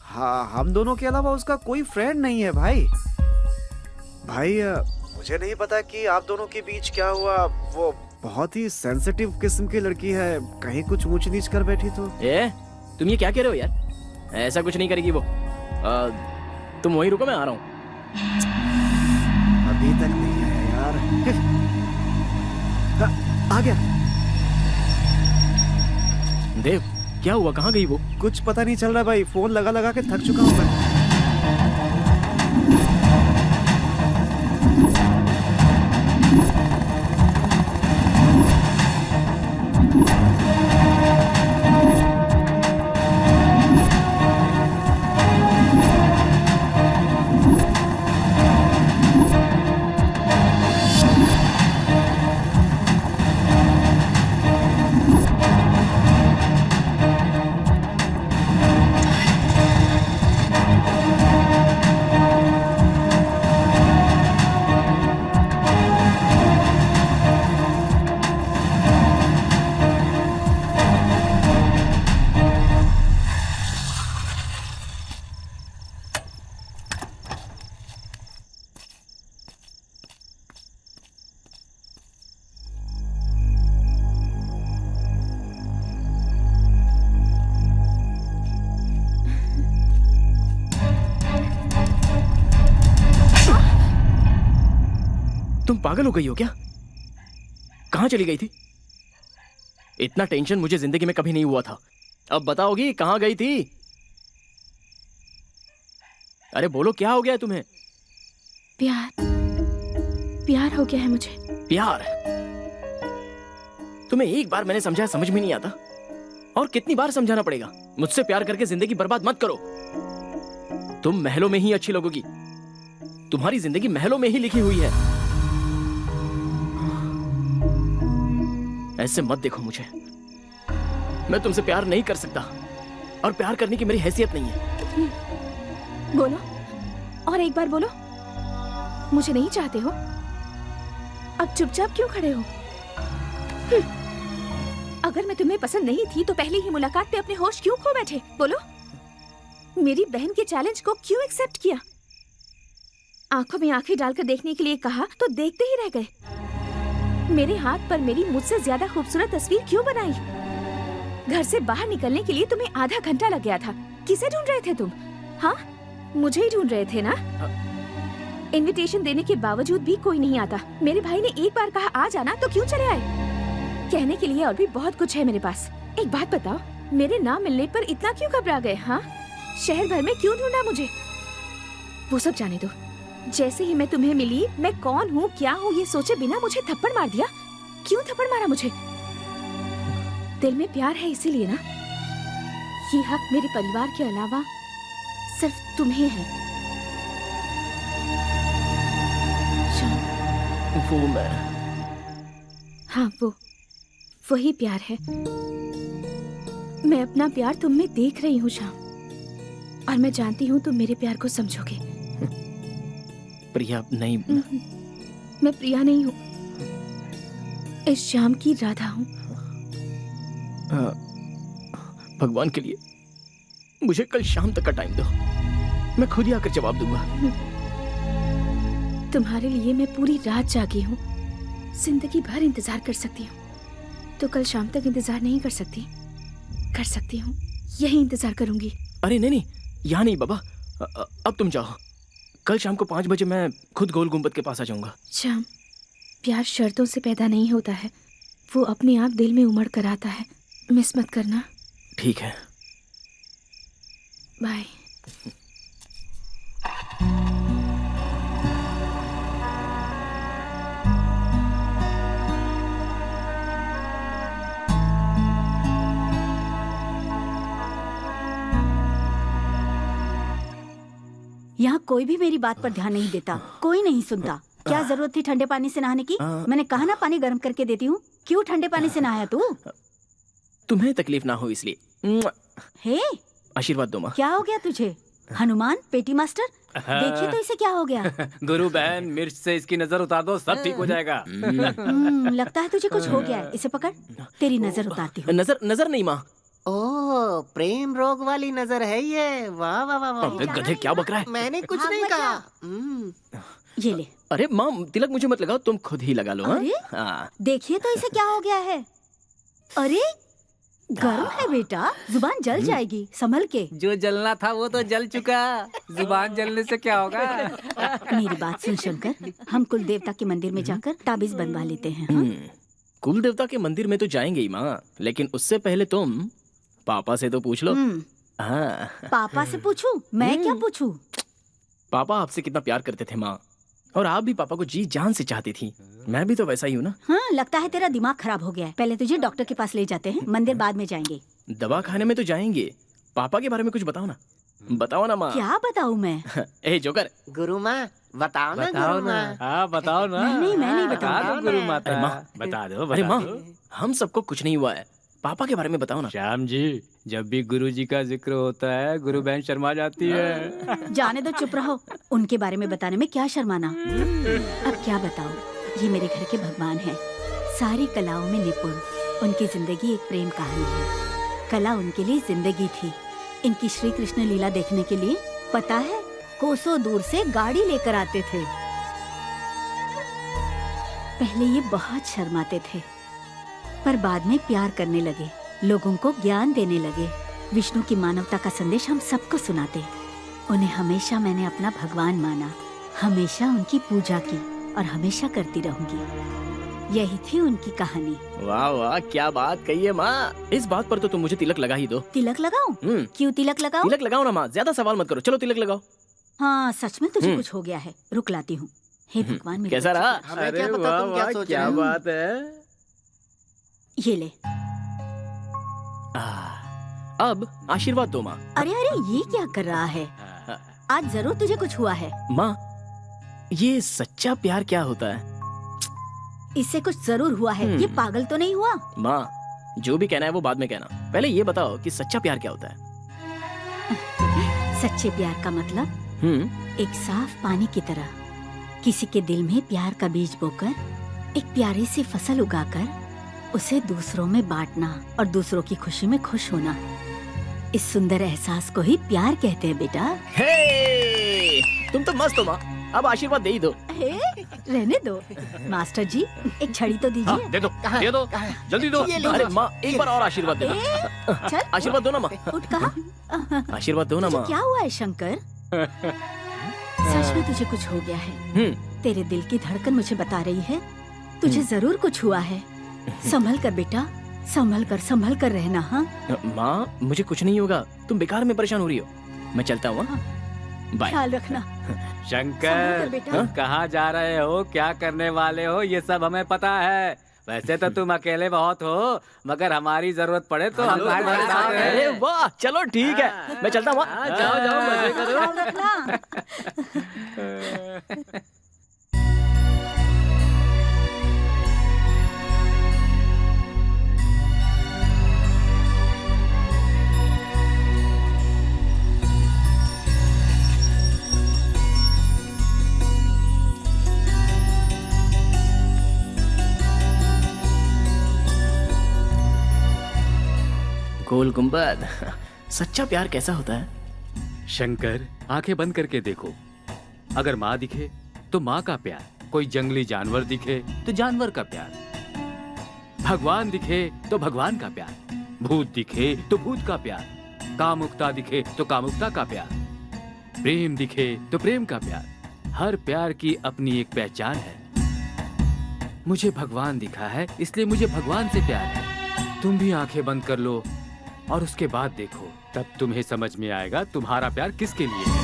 हाँ, हम दोनों के अलावा उसका कोई फ्रेंड नहीं है भाई। मुझे नहीं पता कि आप दोनों के बीच क्या हुआ। वो बहुत ही सेंसिटिव किस्म की लड़की है, कहीं कुछ ऊंच नीच कर बैठी तो। तुम ये क्या कह रहे हो यार? ऐसा कुछ नहीं करेगी वो। तुम वहीं रुको, मैं आ रहा हूँ। अभी तक नहीं है यार। आ गया। देव क्या हुआ, कहाँ गई वो? कुछ पता नहीं चल रहा भाई। फोन लगा लगा के थक चुका हूँ मैं। तुम पागल हो गई हो क्या? कहाँ चली गई थी? इतना टेंशन मुझे जिंदगी में कभी नहीं हुआ था। अब बताओगी कहाँ गई थी? अरे बोलो, क्या हो गया है तुम्हें? प्यार हो गया है मुझे। प्यार? तुम्हें एक बार मैंने समझाया, समझ में नहीं आता? और कितनी बार समझाना पड़ेगा? मुझसे प्यार करके जिंदगी बर्बाद मत करो। तुम महलों में ही अच्छी लगोगी। तुम्हारी जिंदगी महलों में ही लिखी हुई है। ऐसे मत देखो मुझे। मैं तुमसे प्यार नहीं कर सकता और प्यार करने की मेरी हैसियत नहीं है। बोलो, और एक बार बोलो। मुझे नहीं चाहते हो? अब चुपचाप क्यों खड़े हो? अगर मैं तुम्हें पसंद नहीं थी तो पहले ही मुलाकात पे अपने होश क्यों खो बैठे? बोलो, मेरी बहन के चैलेंज को क्यों एक्सेप्ट किया? आंखों में आंखें डालकर देखने के लिए कहा तो देखते ही रह गए। मेरे हाथ पर मेरी मुझसे ज्यादा खूबसूरत तस्वीर क्यों बनाई? घर से बाहर निकलने के लिए तुम्हें आधा घंटा लग गया था। किसे ढूंढ रहे थे तुम? हाँ, मुझे ही ढूंढ रहे थे ना? इनविटेशन देने के बावजूद भी कोई नहीं आता। मेरे भाई ने एक बार कहा आ जाना तो क्यों चले आए? कहने के लिए और भी बहुत कुछ है मेरे पास। एक बात बताओ, मेरे ना मिलने पर इतना क्यों घबरा गए? हाँ, शहर भर में क्यों ढूंढा मुझे? वो सब जाने दो। जैसे ही मैं तुम्हें मिली, मैं कौन हूँ, क्या हूँ, ये सोचे बिना मुझे थप्पड़ मार दिया। क्यों थप्पड़ मारा मुझे? दिल में प्यार है इसीलिए ना? ये हक मेरे परिवार के अलावा सिर्फ तुम्हें है। वो मैं। हाँ, वही प्यार है। मैं अपना प्यार तुम में देख रही हूँ श्याम, और मैं जानती हूँ तुम मेरे प्यार को समझोगे। प्रिया नहीं। मैं प्रिया नहीं हूँ, इस श्याम की राधा हूँ। भगवान के लिए मुझे कल शाम तक का टाइम दो, मैं खुद ही आकर जवाब दूंगा। तुम्हारे लिए मैं पूरी रात जागी हूँ। जिंदगी भर इंतजार कर सकती हूँ, तो कल शाम तक इंतजार नहीं कर सकती? कर सकती हूँ, यही इंतजार करूंगी। अरे नहीं, यहाँ नहीं बाबा, अब तुम जाओ। कल शाम को 5 बजे मैं खुद गोल गुंबद के पास आ जाऊंगा। श्याम, प्यार शर्तों से पैदा नहीं होता है, वो अपने आप दिल में उमड़ कर आता है। मिस मत करना। ठीक है, बाय। यहाँ कोई भी मेरी बात पर ध्यान नहीं देता, कोई नहीं सुनता। क्या जरूरत थी ठंडे पानी से नहाने की? मैंने कहा ना पानी गर्म करके देती हूँ। क्यों ठंडे पानी से नहाया तू? तुम्हें तकलीफ ना हो इसलिए। हे, आशीर्वाद दो माँ। क्या हो गया तुझे? हनुमान पेटी मास्टर, देखिए तो इसे क्या हो गया? गुरु बहन, मिर्च से इसकी नजर उतार दो, सब ठीक हो जाएगा। लगता है तुझे कुछ हो गया है। इसे पकड़, तेरी नजर उतारती हूँ। नजर नहीं माँ। ओह, प्रेम रोग वाली नजर है ये। वाह वाह वाह वाह। गधे, क्या बक रहा है? मैंने कुछ नहीं कहा। ये ले। अरे माँ, तिलक मुझे मत लगाओ, तुम खुद ही लगा लो। अरे? हाँ। देखिए तो इसे क्या हो गया है? अरे गर्म है बेटा, जुबान जल जाएगी, संभल के। जो जलना था वो तो जल चुका, जुबान जलने से क्या होगा? मेरी बात सुन शंकर, हम कुल देवता के मंदिर में जाकर ताबीज बनवा लेते हैं। हाँ? कुल देवता के मंदिर में तो जाएंगे ही माँ, लेकिन उससे पहले तुम पापा से तो पूछ लो। हाँ। पापा से पूछूं? मैं क्या पूछूं? पापा आपसे कितना प्यार करते थे माँ, और आप भी पापा को जी जान से चाहती थी। मैं भी तो वैसा ही हूँ ना। हाँ, लगता है तेरा दिमाग खराब हो गया है। पहले तुझे डॉक्टर के पास ले जाते हैं, मंदिर बाद में जाएंगे। दवा खाने में तो जाएंगे, पापा के बारे में कुछ बताओ ना। बताओ ना माँ। क्या बताऊँ मैं? ए जोकर। गुरु माँ बताओ ना, गुरु माँ। हाँ बताओ ना। नहीं, मैं नहीं बता दो गुरु माता। अरे माँ, बता दो। अरे माँ, हम सबको कुछ नहीं हुआ है, पापा के बारे में बताओ ना। श्याम जी, जब भी गुरु जी का जिक्र होता है, गुरु बहन शर्मा जाती है। जाने दो, चुप रहो। उनके बारे में बताने में क्या शर्माना। अब क्या बताओ, ये मेरे घर के भगवान हैं, सारी कलाओं में निपुण। उनकी जिंदगी एक प्रेम कहानी है। कला उनके लिए जिंदगी थी। इनकी श्री कृष्ण लीला देखने के लिए पता है कोसों दूर से गाड़ी लेकर आते थे। पहले ये बहुत शर्माते थे, पर बाद में प्यार करने लगे, लोगों को ज्ञान देने लगे। विष्णु की मानवता का संदेश हम सबको सुनाते। उन्हें हमेशा मैंने अपना भगवान माना, हमेशा उनकी पूजा की और हमेशा करती रहूंगी। यही थी उनकी कहानी। वाह वाह, क्या बात कही है माँ। इस बात पर तो तुम मुझे तिलक लगा ही दो। तिलक लगाऊं? क्यों तिलक लगाऊं? तिलक लगाओ ना माँ, ज्यादा सवाल मत करो। चलो तिलक लगाओ। हाँ, सच में तुझे कुछ हो गया है। रुक लाती हूँ। हे भगवान, मेरे कैसा रहा? हमें क्या पता तुम क्या सोच रहे हो। बात है। ये ले। अब आशीर्वाद दो माँ। अरे अरे, ये क्या कर रहा है? आज जरूर तुझे कुछ हुआ है। माँ, ये सच्चा प्यार क्या होता है? इससे कुछ जरूर हुआ है। ये पागल तो नहीं हुआ? माँ, जो भी कहना है वो बाद में कहना, पहले ये बताओ कि सच्चा प्यार क्या होता है? सच्चे प्यार का मतलब एक साफ पानी की तरह किसी के दिल में प्यार का बीज बोकर एक प्यारी सी फसल उगाकर उसे दूसरों में बांटना और दूसरों की खुशी में खुश होना। इस सुंदर एहसास को ही प्यार कहते हैं बेटा। हे, तुम तो मस्त हो माँ। अब आशीर्वाद दे ही दो। हे, रहने दो मास्टर जी, एक छड़ी तो हाँ, दीजिए। दे दो, दे दो, जल्दी दो। अरे माँ, एक बार और आशीर्वाद दे दो। चल आशीर्वाद दो ना माँ, उठ कहा। आशीर्वाद दो ना तुझे माँ। क्या हुआ है शंकर? सच में तुझे कुछ हो गया है? तेरे दिल की धड़कन मुझे बता रही है तुझे जरूर कुछ हुआ है। संभल कर बेटा, संभल कर रहना। हाँ माँ, मुझे कुछ नहीं होगा, तुम बेकार में परेशान हो रही हो। मैं चलता हूँ। बाय। ख्याल रखना। संभल कर शंकर, बेटा। कहाँ जा रहे हो, क्या करने वाले हो, ये सब हमें पता है। वैसे तो तुम अकेले बहुत हो, मगर हमारी जरूरत पड़े तो हम तुम्हारे साथ हैं। अरे वाह, चलो ठीक है, मैं चलता हूँ। जाओ जाओ, मजे करो। ख्याल रखना। गोल गुंबद, सच्चा प्यार कैसा होता है? शंकर, आंखें बंद करके देखो। अगर माँ दिखे तो माँ का प्यार, कोई जंगली जानवर दिखे तो जानवर का प्यार, भगवान दिखे तो भगवान का प्यार, भूत दिखे तो भूत का प्यार, कामुकता दिखे तो कामुकता का प्यार, प्रेम दिखे तो प्रेम का प्यार। हर प्यार की अपनी एक पहचान है। मुझे भगवान दिखा है, इसलिए मुझे भगवान से प्यार है। तुम भी आंखें बंद कर लो और उसके बाद देखो, तब तुम्हें समझ में आएगा तुम्हारा प्यार किसके लिए है।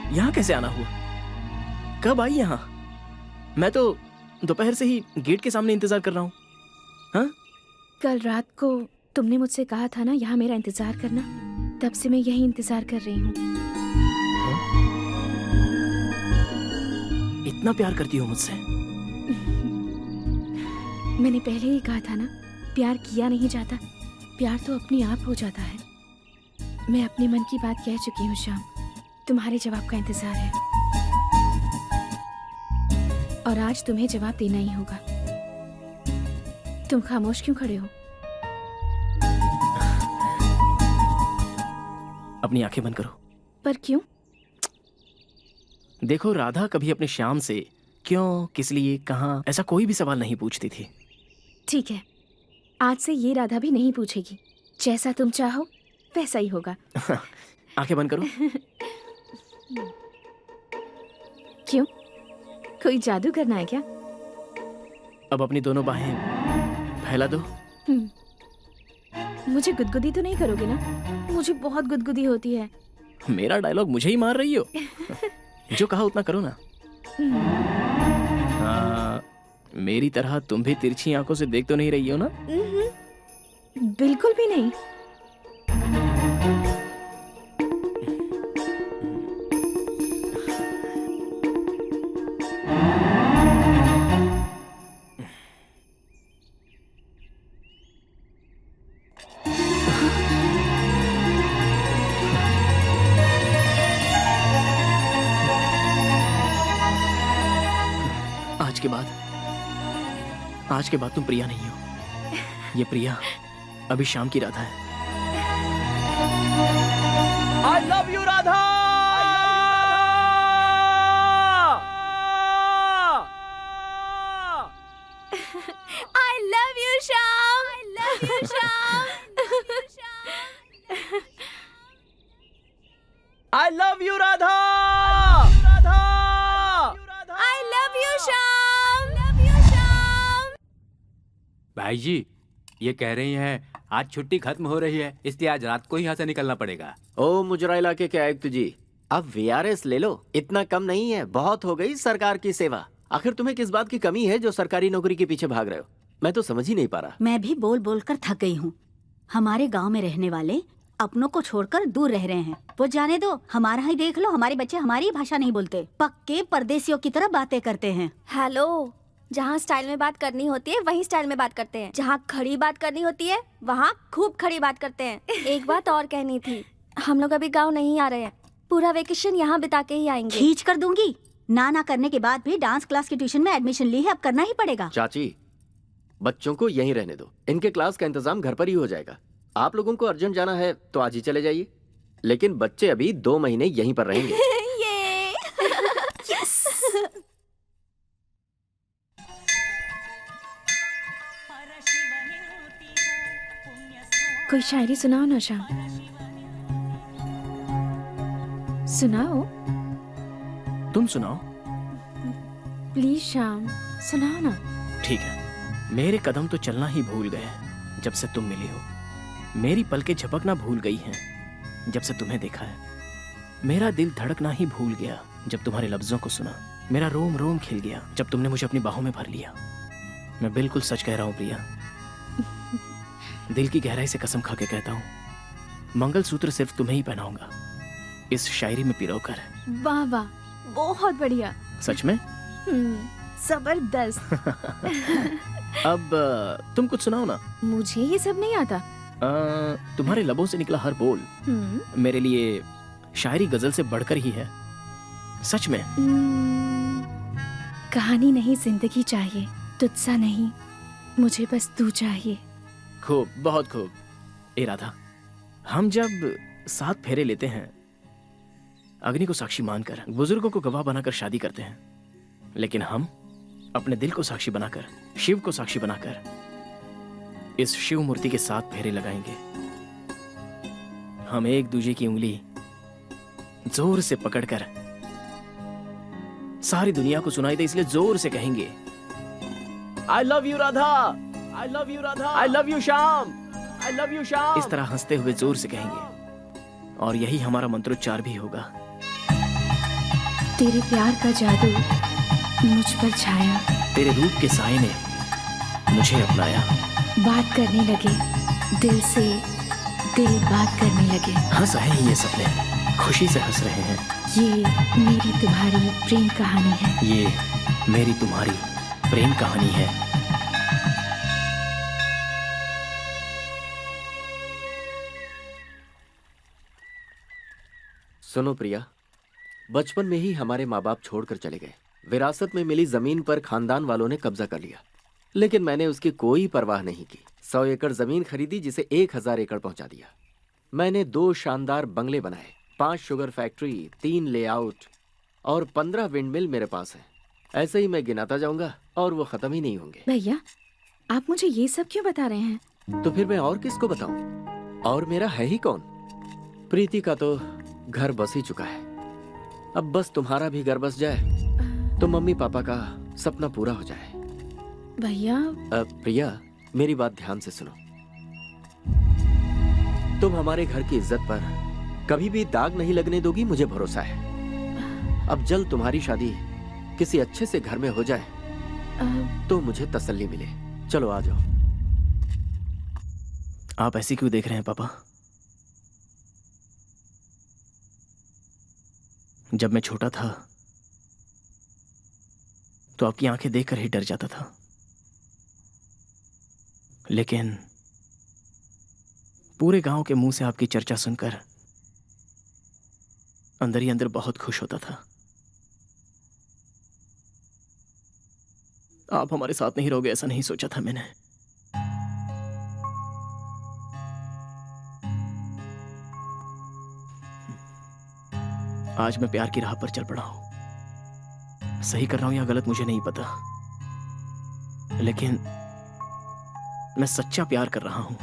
यहाँ कैसे आना हुआ? कब आई यहाँ? मैं तो दोपहर से ही गेट के सामने इंतजार कर रहा हूँ। हाँ? कल रात को तुमने मुझसे कहा था ना यहाँ मेरा इंतजार करना, तब से मैं यही इंतजार कर रही हूँ। इतना प्यार करती हो मुझसे? मैंने पहले ही कहा था ना, प्यार किया नहीं जाता, प्यार तो अपने आप हो जाता है। मैं अपने मन की बात कह चुकी हूँ श्याम, तुम्हारे जवाब का इंतजार है और आज तुम्हें जवाब देना ही होगा। तुम खामोश क्यों खड़े हो? अपनी आंखें बंद करो। पर क्यों? देखो, राधा कभी अपने श्याम से क्यों, किस लिए, कहाँ, ऐसा कोई भी सवाल नहीं पूछती थी। ठीक है, आज से ये राधा भी नहीं पूछेगी। जैसा तुम चाहो वैसा ही होगा। आंखें बंद करो। क्यों, कोई जादू करना है क्या? अब अपनी दोनों बाहें फैला दो। मुझे गुदगुदी तो नहीं करोगे ना? मुझे बहुत गुदगुदी होती है। मेरा डायलॉग मुझे ही मार रही हो? जो कहा उतना करो ना। मेरी तरह तुम भी तिरछी आंखों से देख तो नहीं रही हो ना? बिल्कुल भी नहीं। आज के बाद तुम प्रिया नहीं हो। ये प्रिया अभी शाम की राधा है। I love you, Radha. I love you, Shyam. I love you, Shyam. I love you, Radha. I love you, Shyam. भाई जी, ये कह रही हैं आज छुट्टी खत्म हो रही है, इसलिए आज रात को ही यहाँ से निकलना पड़ेगा। ओ मुजरा इलाके के आयुक्त जी, अब VRS ले लो, इतना कम नहीं है, बहुत हो गई सरकार की सेवा। आखिर तुम्हें किस बात की कमी है जो सरकारी नौकरी के पीछे भाग रहे हो? मैं तो समझ ही नहीं पा रहा। मैं भी बोल बोल कर थक गई हूँ। हमारे गांव में रहने वाले अपनों को छोड़कर दूर रह रहे हैं। वो जाने दो, हमारा ही देख लो, हमारे बच्चे हमारी भाषा नहीं बोलते, पक्के परदेसियों की तरह बातें करते हैं। हेलो, जहाँ स्टाइल में बात करनी होती है वहीं स्टाइल में बात करते हैं, जहाँ खड़ी बात करनी होती है वहाँ खूब खड़ी बात करते हैं। एक बात और कहनी थी, हम लोग अभी गांव नहीं आ रहे हैं, पूरा वेकेशन यहाँ बिता के ही आएंगे। खींच कर दूंगी। ना करने के बाद भी डांस क्लास की ट्यूशन में एडमिशन ली है, अब करना ही पड़ेगा। चाची, बच्चों को यहीं रहने दो, इनके क्लास का इंतजाम घर पर ही हो जाएगा। आप लोगों को अर्जेंट जाना है तो आज ही चले जाइए, लेकिन बच्चे अभी 2 महीने यहीं पर रहेंगे। ये यस। कोई शायरी सुनाओ ना श्याम, सुनाओ तुम सुनाओ। प्लीज श्याम, सुनाओ ना। ठीक है। मेरे कदम तो चलना ही भूल गए जब से तुम मिली हो। मेरी पलकें झपकना भूल गई हैं जब से तुम्हें देखा है। मेरा दिल धड़कना ही भूल गया जब तुम्हारे लफ्जों को सुना। मेरा रोम रोम खिल गया जब तुमने मुझे अपनी बाहों में भर लिया। मैं बिल्कुल सच कह रहा हूँ प्रिया, दिल की गहराई से कसम खा के कहता हूँ, मंगलसूत्र सिर्फ तुम्हें ही पहनाऊंगा, इस शायरी में पिरोकर। वाह वाह, बहुत बढ़िया। सच में? जबरदस्त। अब तुम कुछ सुनाओ ना। मुझे ये सब नहीं आता। तुम्हारे लबों से निकला हर बोल मेरे लिए शायरी गजल से बढ़कर ही है, सच में। कहानी नहीं जिंदगी चाहिए, तुझसा नहीं, मुझे बस तू चाहिए। खूब, बहुत खूब। ए राधा, हम जब 7 फेरे लेते हैं, अग्नि को साक्षी मानकर, बुजुर्गों को गवाह बनाकर शादी करते हैं, लेकिन हम अपने दिल को साक्षी बनाकर, शिव को साक्षी बनाकर इस शिव मूर्ति के 7 फेरे लगाएंगे। हम एक दूसरे की उंगली जोर से पकड़कर, सारी दुनिया को सुनाई दे इसलिए जोर से कहेंगे, I love you Radha, I love you Radha, I love you Shyam, I love you Shyam. इस तरह हंसते हुए जोर से कहेंगे, और यही हमारा मंत्रोच्चार भी होगा। तेरे प्यार का जादू मुझ पर छाया, तेरे रूप के साए ने मुझे अपनाया। बात करने लगे दिल से, दिल बात करने लगे। हंस रहे हैं ये सपने, खुशी से हंस रहे हैं। ये मेरी तुम्हारी प्रेम कहानी है, ये मेरी तुम्हारी प्रेम कहानी है। सुनो प्रिया, बचपन में ही हमारे माँ बाप छोड़कर चले गए। विरासत में मिली जमीन पर खानदान वालों ने कब्जा कर लिया, लेकिन मैंने उसकी कोई परवाह नहीं की। 100 एकड़ जमीन खरीदी जिसे 1000 एकड़ पहुंचा दिया। मैंने 2 शानदार बंगले बनाए, 5 शुगर फैक्ट्री, 3 लेआउट और 15 विंडमिल मेरे पास है। ऐसे ही मैं गिनाता जाऊंगा और वो खत्म ही नहीं होंगे। भैया, आप मुझे ये सब क्यों बता रहे हैं? तो फिर मैं और किसको बताऊं? और मेरा है ही कौन? प्रीति का तो घर बस ही चुका है, अब बस तुम्हारा भी घर बस जाए तो मम्मी पापा का सपना पूरा हो जाए। भैया। प्रिया, मेरी बात ध्यान से सुनो। तुम हमारे घर की इज्जत पर कभी भी दाग नहीं लगने दोगी, मुझे भरोसा है। अब जल्द तुम्हारी शादी किसी अच्छे से घर में हो जाए तो मुझे तसल्ली मिले। चलो आ जाओ। आप ऐसी क्यों देख रहे हैं पापा? जब मैं छोटा था तो आपकी आंखें देखकर ही डर जाता था, लेकिन पूरे गांव के मुंह से आपकी चर्चा सुनकर अंदर ही अंदर बहुत खुश होता था। आप हमारे साथ नहीं रहोगे ऐसा नहीं सोचा था मैंने। आज मैं प्यार की राह पर चल पड़ा हूं। सही कर रहा हूं या गलत मुझे नहीं पता, लेकिन मैं सच्चा प्यार कर रहा हूं।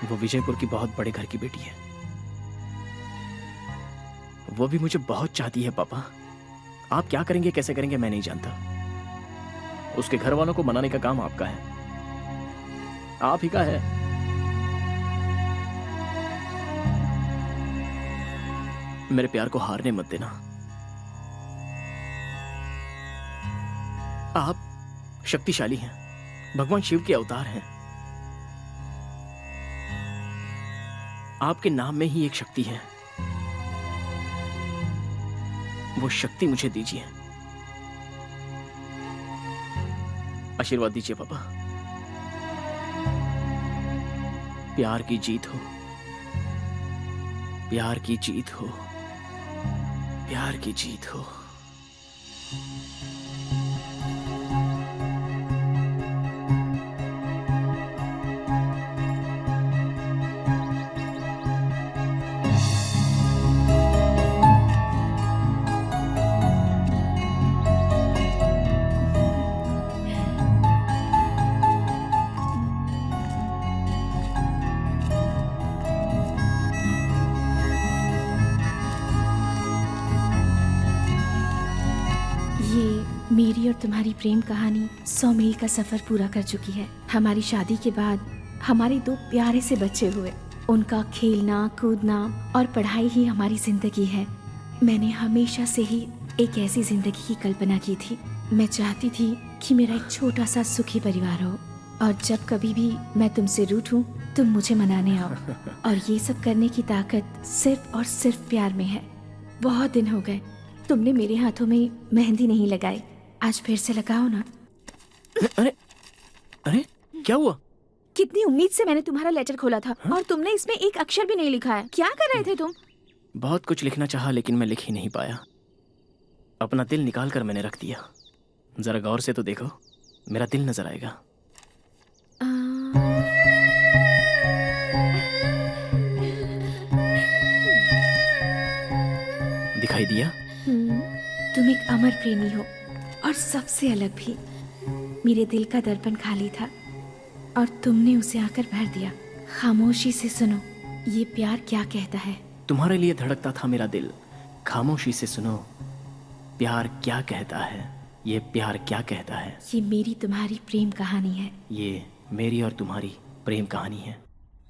वो विजयपुर की बहुत बड़े घर की बेटी है, वो भी मुझे बहुत चाहती है पापा। आप क्या करेंगे कैसे करेंगे मैं नहीं जानता, उसके घर वालों को मनाने का काम आपका है, आप ही का है। मेरे प्यार को हारने मत देना। शक्तिशाली हैं, भगवान शिव के अवतार हैं। आपके नाम में ही एक शक्ति है, वो शक्ति मुझे दीजिए। आशीर्वाद दीजिए पापा। प्यार की जीत हो, प्यार की जीत हो, प्यार की जीत हो। मेरी और तुम्हारी प्रेम कहानी 100 मील का सफर पूरा कर चुकी है। हमारी शादी के बाद हमारे 2 प्यारे से बच्चे हुए। उनका खेलना, कूदना और पढ़ाई ही हमारी जिंदगी है। मैंने हमेशा से ही एक ऐसी जिंदगी की कल्पना की थी। मैं चाहती थी कि मेरा एक छोटा सा सुखी परिवार हो, और जब कभी भी मैं तुमसे रूठूं, तुम मुझे मनाने आओ। और ये सब करने की ताकत सिर्फ और सिर्फ प्यार में है। बहुत दिन हो गए तुमने मेरे हाथों में मेहंदी नहीं लगाई, आज फिर से लगाओ ना। अरे अरे क्या हुआ? कितनी उम्मीद से मैंने तुम्हारा लेटर खोला था, और तुमने इसमें एक अक्षर भी नहीं लिखा है। क्या कर रहे थे तुम? बहुत कुछ लिखना चाहा, लेकिन मैं लिख ही नहीं पाया। अपना दिल निकाल कर मैंने रख दिया। जरा गौर से तो देखो, मेरा दिल नजर आएगा। दिखाई दिया? तुम एक अमर प्रेमी हो, और सबसे अलग भी। मेरे दिल का दर्पण खाली था, और तुमने उसे आकर भर दिया। खामोशी से सुनो, ये प्यार क्या कहता है। तुम्हारे लिए धड़कता था मेरा दिल, खामोशी से सुनो, प्यार क्या कहता है। ये प्यार क्या कहता है। ये मेरी तुम्हारी प्रेम कहानी है। ये मेरी और तुम्हारी प्रेम कहानी है।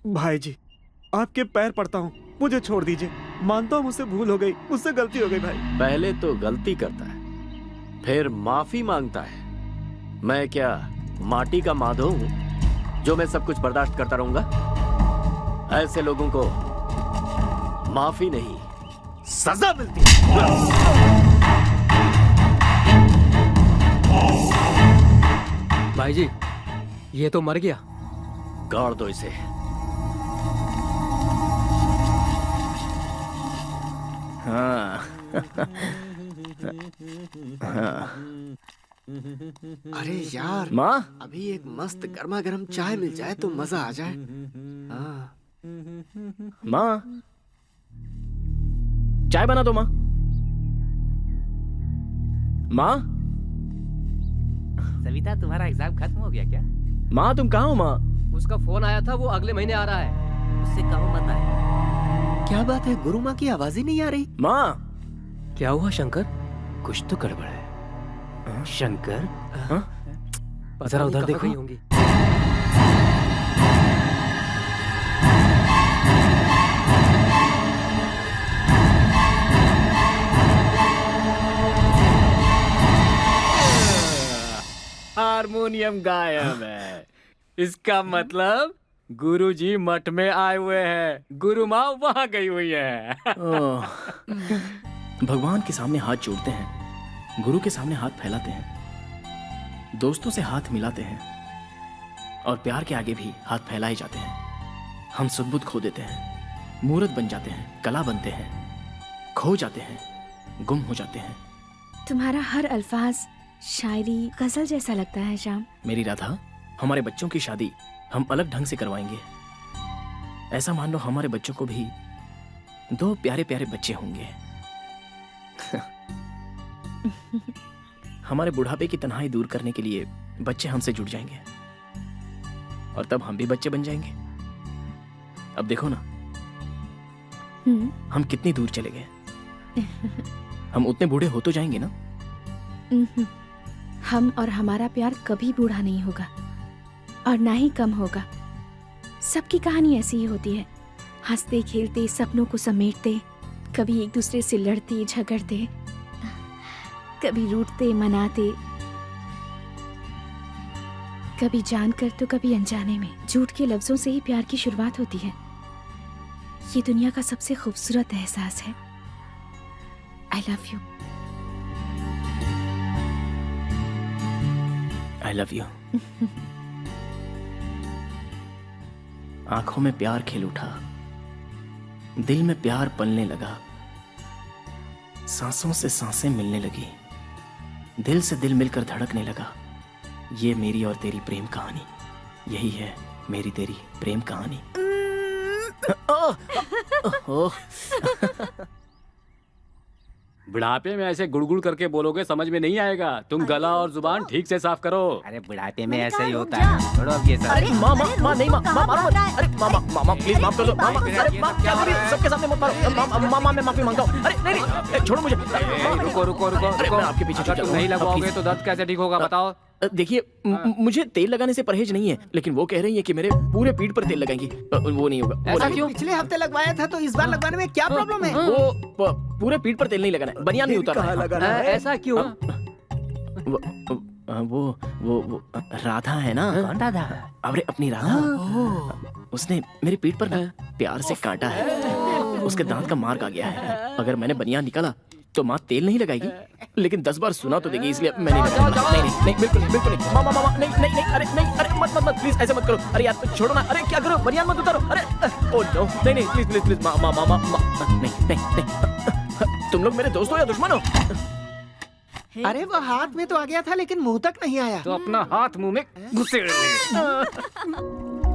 भाई जी, आपके पैर पड़ता हूँ, मुझे छोड़ दीजिए। मानता हूँ मुझसे भूल हो गई, मुझसे गलती हो गई भाई। पहले तो गलती करता है, फिर माफी मांगता है। मैं क्या माटी का माधो हूं जो मैं सब कुछ बर्दाश्त करता रहूंगा? ऐसे लोगों को माफी नहीं, सजा मिलती है। भाई जी, ये तो मर गया। गाड़ दो इसे। हाँ। हाँ। अरे यार, माँ, अभी एक मस्त गर्मा गर्म चाय मिल जाए तो मजा आ जाए। हाँ। माँ, चाय बना दो माँ। माँ, सविता, तुम्हारा एग्जाम खत्म हो गया क्या? माँ तुम कहाँ हो माँ? उसका फोन आया था, वो अगले महीने आ रहा है। उससे कहो मत आए। क्या बात है, गुरु माँ की आवाज ही नहीं आ रही। माँ, क्या हुआ शंकर? कुछ तो गड़बड़ है। शंकर, जरा उधर देखो। होंगी। हारमोनियम गायब है। इसका मतलब गुरुजी मठ में आए हुए हैं, गुरु माँ वहां गई हुई है। भगवान के सामने हाथ जोड़ते हैं, गुरु के सामने हाथ फैलाते हैं, दोस्तों से हाथ मिलाते हैं, और प्यार के आगे भी हाथ फैलाए जाते हैं। हम सुध-बुध खो देते हैं, मूर्त बन जाते हैं, कला बनते हैं, खो जाते हैं, गुम हो जाते हैं। तुम्हारा हर अल्फाज शायरी, गजल जैसा लगता है श्याम। मेरी राधा, हमारे बच्चों की शादी हम अलग ढंग से करवाएंगे। ऐसा मान लो हमारे बच्चों को भी 2 प्यारे प्यारे बच्चे होंगे। हमारे बुढ़ापे की तन्हाई दूर करने के लिए बच्चे हमसे जुड़ जाएंगे, और तब हम भी बच्चे बन जाएंगे। अब देखो ना, हम कितनी दूर चले गए। हम उतने बूढ़े हो तो जाएंगे ना। हम और हमारा प्यार कभी बूढ़ा नहीं होगा, और ना ही कम होगा। सबकी कहानी ऐसी ही होती है, हंसते खेलते, सपनों को समेटते, कभी एक दूसरे से लड़ते झगड़ते, कभी रूठते मनाते, कभी जानकर तो कभी अनजाने में झूठ के लफ्जों से ही प्यार की शुरुआत होती है। ये दुनिया का सबसे खूबसूरत एहसास है। I love you. I love you. आंखों में प्यार खिल उठा, दिल में प्यार पलने लगा, सांसों से सांसें मिलने लगी, दिल से दिल मिलकर धड़कने लगा। ये मेरी और तेरी प्रेम कहानी, यही है मेरी तेरी प्रेम कहानी। बुढ़ापे में ऐसे गुड़गुड़ करके बोलोगे समझ में नहीं आएगा। तुम गला और जुबान ठीक से साफ करो। अरे बुढ़ापे में ऐसे ही होता है। छोड़ो अब ये सब। अरे मामा नहीं मामा, अरे मामा प्लीज माफ कर दो मामा। अरे माँ क्या कर रही हो? सबके सामने मत मारो। मामा मैं माफी मांगता हूँ। अरे नहीं छोड़ो मुझे। रुको। मैं आपके पीछे अगर तुम नहीं लगवाओगे तो दर्द कैसे ठीक होगा बताओ? देखिए मुझे तेल लगाने से परहेज नहीं है, लेकिन वो कह रही है कि मेरे पूरे पीठ पर तेल लगाएंगी। वो नहीं होगा। ऐसा क्यों? पिछले हफ्ते लगवाया था तो इस बार लगवाने में क्या प्रॉब्लम है? वो पूरे पीठ पर तेल नहीं लगाना है, बनियान नहीं उतारना है। ऐसा क्यों? वो राधा है ना? कौन राधा? अरे अपनी राधा, उसने मेरी पीठ पर ना प्यार से काटा है। उसके दांत का मार्क आ गया है। अगर मैंने बनियान निकाला तो माँ तेल नहीं लगाएगी, लेकिन 10 बार सुना तो देगी, इसलिए मैं नहीं लगाऊंगा। नहीं बिल्कुल नहीं। मामा नहीं अरे मत प्लीज ऐसे मत करो। अरे यार छोड़ो ना। अरे क्या करो, बनियान मत उतारो। अरे ओ नो नहीं प्लीज मामा नहीं। तुम लोग मेरे दोस्त हो या दुश्मन हो? अरे वो हाथ में तो आ गया था लेकिन मुंह तक नहीं आया। तो अपना हाथ मुंह में घुसेड़ ले।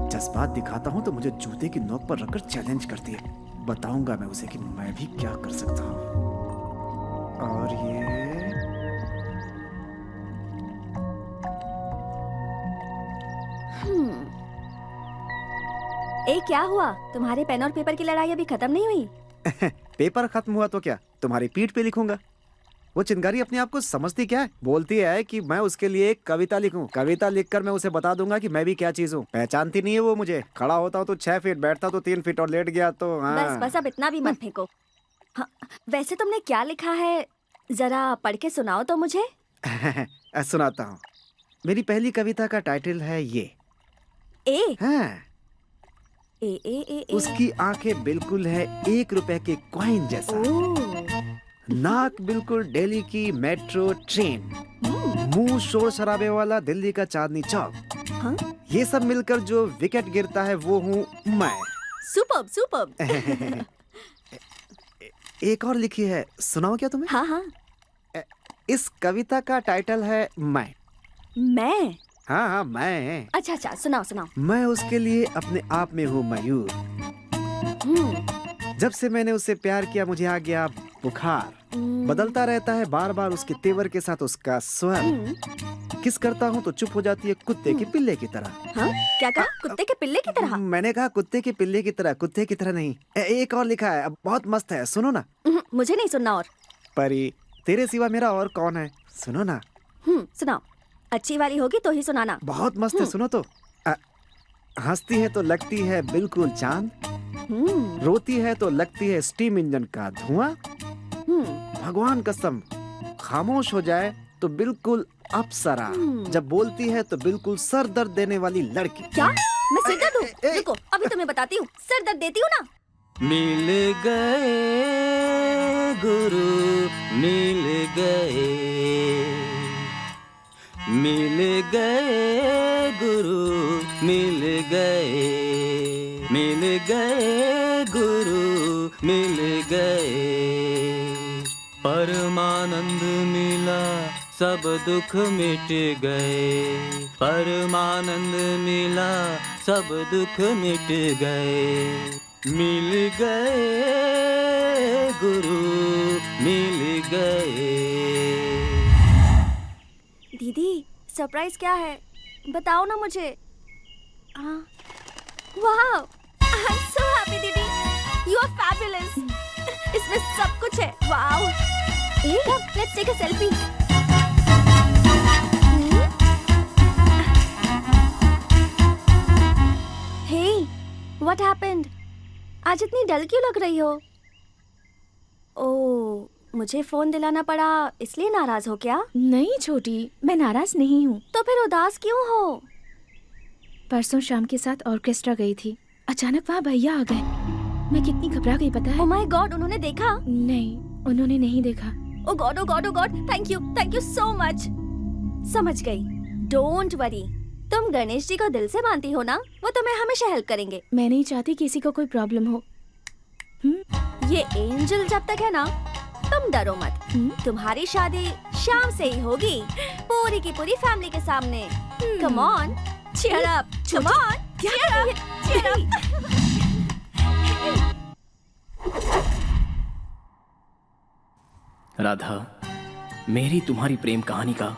जज्बात दिखाता हूँ तो मुझे जूते की नोक पर रखकर चैलेंज करती है। बताऊंगा मैं उसे कि मैं भी क्या कर सकता हूँ। और ये ए क्या हुआ? तुम्हारे पेन और पेपर की लड़ाई अभी खत्म नहीं हुई? पेपर खत्म हुआ तो क्या, तुम्हारी पीठ पे लिखूंगा। वो चिंगारी अपने आप को समझती क्या है? बोलती है कि मैं उसके लिए एक कविता लिखूं। कविता लिखकर मैं उसे बता दूंगा कि मैं भी क्या चीज हूँ। पहचानती नहीं है वो मुझे। खड़ा होता हूँ तो 6 फीट, बैठता तो 3 फीट और लेट गया तो हाँ। बस अब इतना भी मत फेंको। हाँ, वैसे तुमने क्या लिखा है, जरा पढ़ के सुनाओ तो मुझे। सुनाता हूँ। मेरी पहली कविता का टाइटल है ये। ए हाँ। ए उसकी आंखें बिल्कुल है 1 रुपए के कॉइन जैसा, नाक बिल्कुल दिल्ली की मेट्रो ट्रेन, मुंह शोर शराबे वाला दिल्ली का चांदनी चौक। हाँ? ये सब मिलकर जो विकेट गिरता है वो हूँ मैं। सुपर्ब। एक और लिखी है, सुनाओ क्या तुम्हें? हाँ। इस कविता का टाइटल है मैं। हाँ मैं। अच्छा सुनाओ। मैं उसके लिए अपने आप में हूँ मयूर। जब से मैंने उससे प्यार किया मुझे आ गया बुखार। बदलता रहता है बार बार उसके तेवर के साथ उसका स्वर। किस करता हूँ तो चुप हो जाती है कुत्ते के पिल्ले की तरह। हाँ? क्या कहा? कुत्ते के पिल्ले की तरह? मैंने कहा कुत्ते के पिल्ले की तरह, कुत्ते की तरह नहीं। एक और लिखा है, अब बहुत मस्त है, सुनो ना। मुझे नहीं सुनना। और परी तेरे सिवा मेरा और कौन है, सुनो ना। सुनाओ। अच्छी वाली होगी तो ही सुनाना। बहुत मस्त है, सुनो तो। हंसती है तो लगती है बिल्कुल चांद, रोती है तो लगती है स्टीम इंजन का धुआं। भगवान कसम खामोश हो जाए तो बिल्कुल अप्सरा, जब बोलती है तो बिल्कुल सर दर्द देने वाली लड़की। क्या मैं सिर दर्द हूँ? रुको अभी तुम्हें बताती हूँ। सर दर्द देती हूँ ना। मिल गए गुरु मिल गए, मिल गए गुरु मिल गए, मिल गए गुरु मिल गए। परमानंद मिला सब दुख मिट गए, परमानंद मिला सब दुख मिट गए। मिल गए गुरु मिल गए। दीदी सरप्राइज क्या है बताओ ना मुझे। वाह आई एम सो हैप्पी दीदी, यू आर फैबुलस। इसमें सब कुछ है। Wow come let's take a selfie. Hey what happened? आज इतनी डल क्यों लग रही हो? ओह मुझे फोन दिलाना पड़ा इसलिए नाराज हो क्या? नहीं छोटी, मैं नाराज नहीं हूँ। तो फिर उदास क्यों हो? परसों शाम के साथ ऑर्केस्ट्रा गई थी, अचानक वहाँ भैया आ गए। मैं कितनी घबरा गई पता है? ओह माय गॉड, उन्होंने देखा? नहीं, उन्होंने नहीं देखा। Oh god, oh god, oh god, thank you so much. समझ गई, डोंट वरी। तुम गणेश जी को दिल से मानती हो ना, वो तुम्हें हमेशा हेल्प करेंगे। मैं नहीं चाहती किसी को कोई प्रॉब्लम हो। ये एंजल जब तक है ना, तुम डरो मत। तुम्हारी शादी शाम से ही होगी, पूरी की पूरी फैमिली के सामने। Come on, cheer up, come on, cheer up. Radha, मेरी तुम्हारी प्रेम कहानी का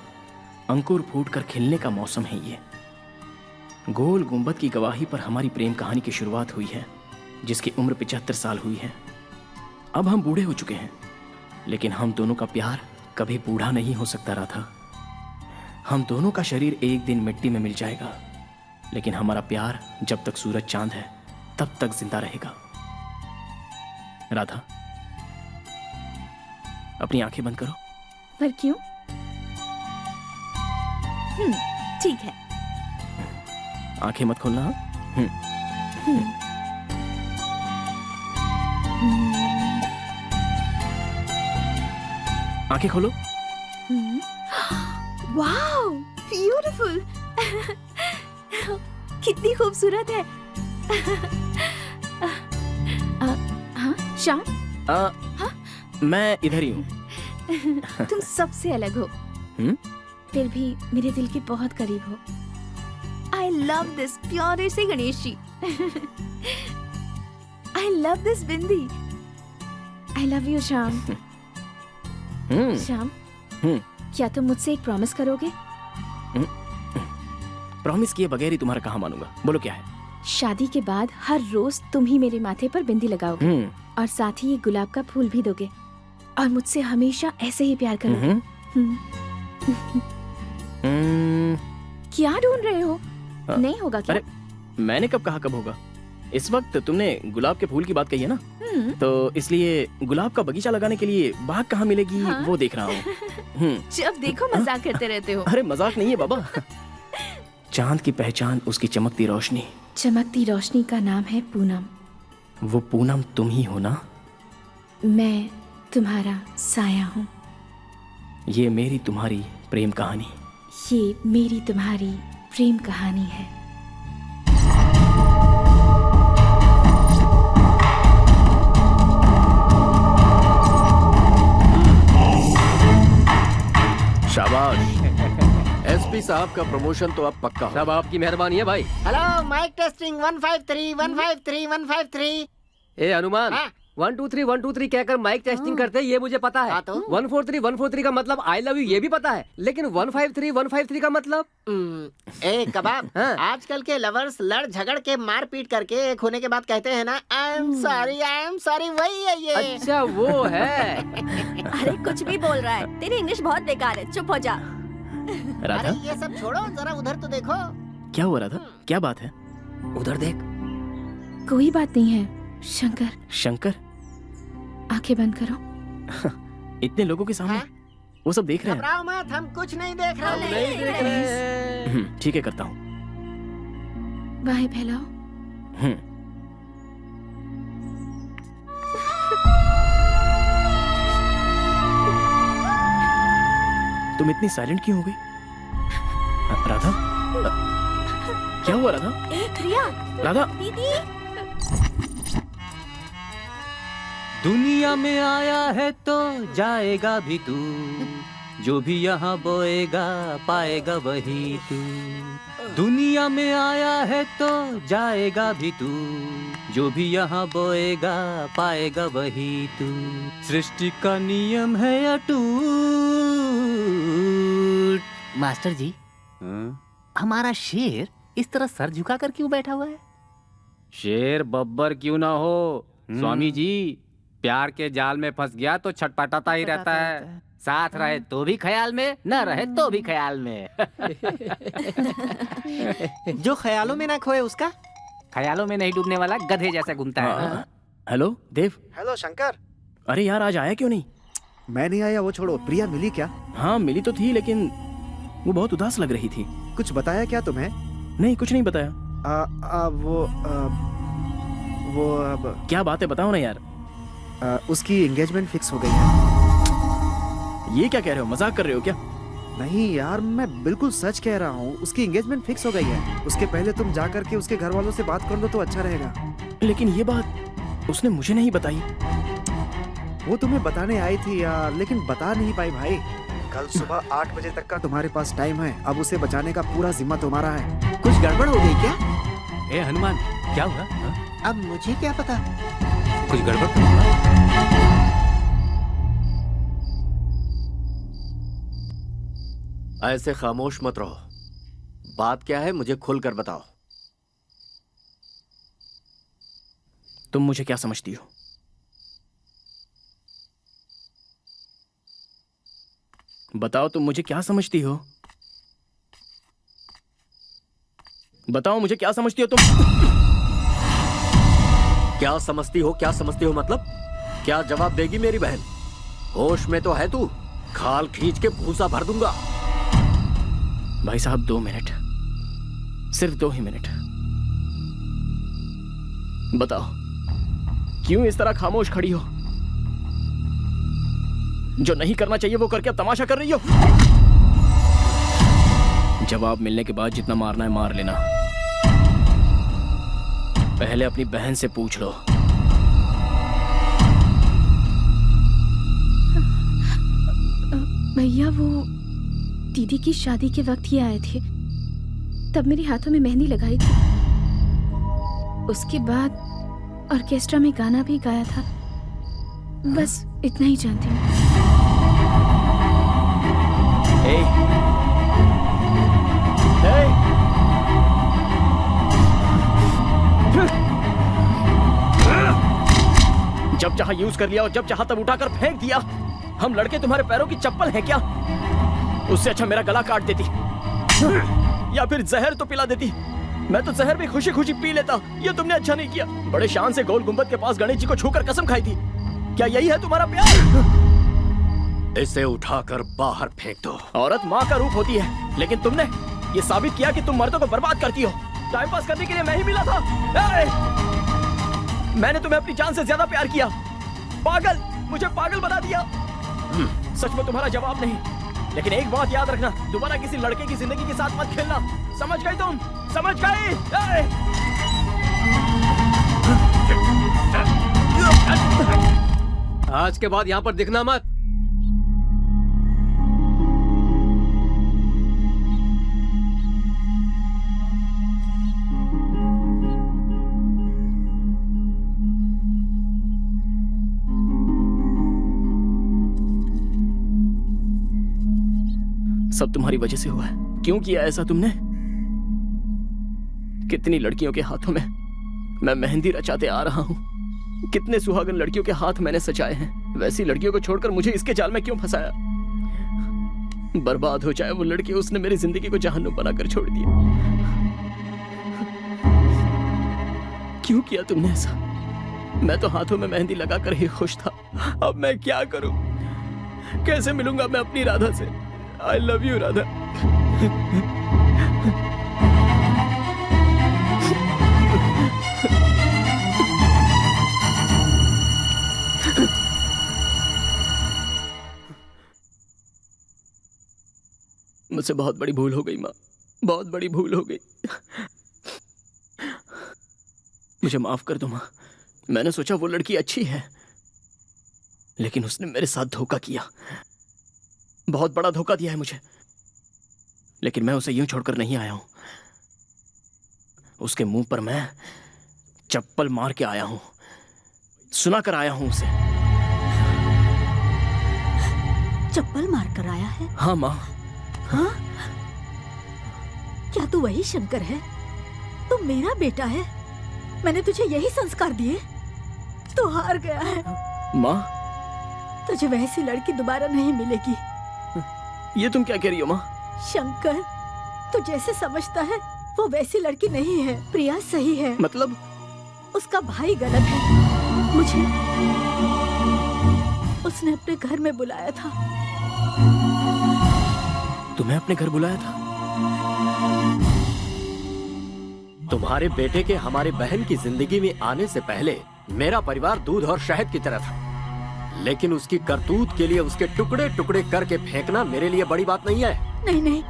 अंकुर फूट कर खिलने का मौसम है ये। गोल गुंबद की गवाही पर हमारी प्रेम कहानी की शुरुआत हुई है, जिसकी उम्र 75 साल हुई है। अब हम बूढ़े हो चुके हैं, लेकिन हम दोनों का प्यार कभी बूढ़ा नहीं हो सकता राधा। हम दोनों का शरीर एक दिन मिट्टी में मिल जाएगा, लेकिन हमारा प्यार जब तक सूरज चांद है तब तक जिंदा रहेगा। राधा, अपनी आंखें बंद करो। पर क्यों? ठीक है। आंखें मत खोलना। आंखें खोलो। Wow, beautiful. कितनी खूबसूरत है। हाँ श्याम, मैं इधर ही हूँ। तुम सबसे अलग हो, फिर भी मेरे दिल के बहुत करीब हो। I love this प्यारे से Ganesh ji. I love this bindi. I love you Shyam. Shyam, क्या तुम मुझसे एक प्रॉमिस करोगे? प्रॉमिस किए बगैर ही तुम्हारा कहाँ मानूंगा, बोलो क्या है? शादी के बाद हर रोज तुम ही मेरे माथे पर बिंदी लगाओगे और साथ ही ये गुलाब का फूल भी दोगे और मुझसे हमेशा ऐसे ही प्यार करोगे। क्या ढूंढ रहे हो? नहीं होगा क्या? अरे मैंने कब कहा कब होगा? इस वक्त तुमने गुलाब के फूल की बात कही है ना, तो इसलिए गुलाब का बगीचा लगाने के लिए बाग कहाँ मिलेगी वो देख रहा हूँ। जब देखो मजाक करते रहते हो। अरे मजाक नहीं है बाबा। चांद की पहचान उसकी चमकती रोशनी। चमकती रोशनी का नाम है पूनम। वो पूनम तुम ही हो ना? मैं तुम्हारा साया हूँ। ये मेरी तुम्हारी प्रेम कहानी। ये मेरी तुम्हारी प्रेम कहानी है। शाबाश। एसपी साहब का प्रमोशन तो अब पक्का हो। सब आपकी मेहरबानी है भाई। Hello, mike testing 153 153 153। ए हनुमान, हाँ? 1 2 3 1 2 3 कहकर माइक टेस्टिंग करते हैं, ये मुझे पता है। हाँ तो? 143 का मतलब आई लव यू ये भी पता है, लेकिन 153 का मतलब? ए कबाब, हाँ? आजकल के लवर्स लड़ झगड़ के मार पीट करके एक होने के बाद कहते हैं ना आई एम सॉरी, वही है ये। अच्छा वो है। अरे कुछ भी बोल रहा है, तेरी इंग्लिश बहुत बेकार है, चुप हो जा। राधा, अरे ये सब छोड़ो, जरा उधर तो देखो। क्या हुआ राधा? क्या बात है? उधर देख। कोई बात नहीं है शंकर। शंकर? आंखें बंद करो। इतने लोगों के सामने हाँ? वो सब देख रहे हैं। घबराओ मत, हम कुछ नहीं देख रहे। नहीं देख रहे। ठीक है, करता हूँ। बाहें फैलाओ। तुम इतनी साइलेंट क्यों हो गई? राधा, क्या हुआ राधा? ए प्रिया, राधा, दीदी। दुनिया में आया है तो जाएगा भी तू, जो भी यहाँ बोएगा पाएगा वही तू। दुनिया में आया है तो जाएगा भी तू, जो भी यहाँ बोएगा पाएगा वही तू। सृष्टि का नियम है अटूट। मास्टर जी, हमारा शेर इस तरह सर झुका कर क्यों बैठा हुआ है? शेर बब्बर क्यों ना हो स्वामी जी, प्यार के जाल में फंस गया तो छटपटाता ही रहता है। साथ रहे तो भी ख्याल में, न रहे तो भी ख्याल में। जो ख्यालों में ना खोए उसका ख्यालों में नहीं डूबने वाला गधे जैसा घूमता है। हेलो देव। हेलो शंकर। अरे यार, आज आया क्यों नहीं? मैं नहीं आया वो छोड़ो, प्रिया मिली क्या? हाँ मिली तो थी, लेकिन वो बहुत उदास लग रही थी। कुछ बताया क्या तुम्हें? नहीं, कुछ नहीं बताया। वो अब क्या बात है, बताओ ना यार। उसकी एंगेजमेंट फिक्स हो गई है। ये क्या कह रहे हो, मजाक कर रहे हो क्या? नहीं यार, मैं बिल्कुल सच कह रहा हूँ, उसकी एंगेजमेंट फिक्स हो गई है। उसके पहले तुम जा करके उसके घर वालों से बात कर लो तो अच्छा रहेगा। लेकिन ये बात उसने मुझे नहीं बताई। वो तुम्हें बताने आई थी यार, लेकिन बता नहीं पाई भाई। कल सुबह 8 बजे तक का तुम्हारे पास टाइम है। अब उसे बचाने का पूरा जिम्मा तुम्हारा है। कुछ गड़बड़ हो गई क्या? ए हनुमान, क्या हुआ? हाँ? अब मुझे क्या पता। कुछ गड़बड़ तो नहीं हुआ? ऐसे खामोश मत रहो। बात क्या है मुझे खुलकर बताओ। तुम मुझे क्या समझती हो? बताओ, तुम मुझे क्या समझती हो? बताओ मुझे क्या समझती हो तुम? क्या समझती हो, क्या समझती हो मतलब? क्या जवाब देगी मेरी बहन? होश में तो है तू? खाल खींच के भूसा भर दूंगा। भाई साहब 2 मिनट, सिर्फ 2 ही मिनट। बताओ क्यों इस तरह खामोश खड़ी हो? जो नहीं करना चाहिए वो करके अब तमाशा कर रही हो? जवाब मिलने के बाद जितना मारना है मार लेना। पहले अपनी बहन से पूछ लो। भैया वो दीदी की शादी के वक्त ही आए थे, तब मेरे हाथों में मेहंदी लगाई थी। उसके बाद ऑर्केस्ट्रा में गाना भी गाया था। बस इतना ही जानती हूँ। जब चाहा यूज कर लिया और जब चाहा तब उठाकर फेंक दिया। हम लड़के तुम्हारे पैरों की चप्पल है क्या? उससे अच्छा मेरा गला काट देती या फिर जहर तो पिला देती। मैं तो जहर भी खुशी खुशी पी लेता। ये तुमने अच्छा नहीं किया। बड़े शान से गोल गुंबद के पास गणेश जी को छूकर कसम खाई थी। क्या यही है तुम्हारा प्यार? इसे उठाकर बाहर फेंक दो। औरत माँ का रूप होती है, लेकिन तुमने ये साबित किया कि तुम मर्दों को बर्बाद करती हो। टाइम पास करने के लिए मैं ही मिला था। मैंने तुम्हें अपनी जान से ज्यादा प्यार किया। पागल, मुझे पागल बना दिया। सच में तुम्हारा जवाब नहीं, लेकिन एक बात याद रखना, दोबारा किसी लड़के की जिंदगी के साथ मत खेलना। समझ गई तुम? समझ गई? आज के बाद यहाँ पर दिखना मत। सब तुम्हारी वजह से हुआ है। क्यों किया ऐसा तुमने? कितनी लड़कियों के हाथों में मैं मेहंदी रचाते आ रहा हूँ। कितने सुहागन लड़कियों के हाथ मैंने सजाए हैं। वैसी लड़कियों को छोड़कर मुझे इसके जाल में क्यों फंसाया? बर्बाद हो जाए वो लड़की। उसने मेरी जिंदगी को जहन्नुम बनाकर छोड़ दिया। क्यों किया तुमने ऐसा? मैं तो हाथों में मेहंदी लगाकर ही खुश था। अब मैं क्या करूं? कैसे मिलूंगा मैं अपनी राधा से? I love you, Radha. मुझसे बहुत बड़ी भूल हो गई माँ, बहुत बड़ी भूल हो गई। मुझे माफ कर दो माँ। मैंने सोचा वो लड़की अच्छी है, लेकिन उसने मेरे साथ धोखा किया। बहुत बड़ा धोखा दिया है मुझे। लेकिन मैं उसे यूं छोड़कर नहीं आया हूं। उसके मुंह पर मैं चप्पल मार के आया हूं, सुना कर आया हूं उसे। चप्पल मार कर आया है? हाँ माँ। हाँ? क्या तू वही शंकर है? तू मेरा बेटा है। मैंने तुझे यही संस्कार दिए। तू हार गया है माँ। तुझे वैसी लड़की दोबारा नहीं मिलेगी। ये तुम क्या कह रही हो माँ? शंकर, तू जैसे समझता है वो वैसी लड़की नहीं है। प्रिया सही है। मतलब? उसका भाई गलत है। मुझे उसने अपने घर में बुलाया था। तुम्हें अपने घर बुलाया था? तुम्हारे बेटे के हमारे बहन की जिंदगी में आने से पहले मेरा परिवार दूध और शहद की तरह था, लेकिन उसकी करतूत के लिए उसके टुकड़े टुकड़े करके फेंकना मेरे लिए बड़ी बात नहीं है। नहीं नहीं,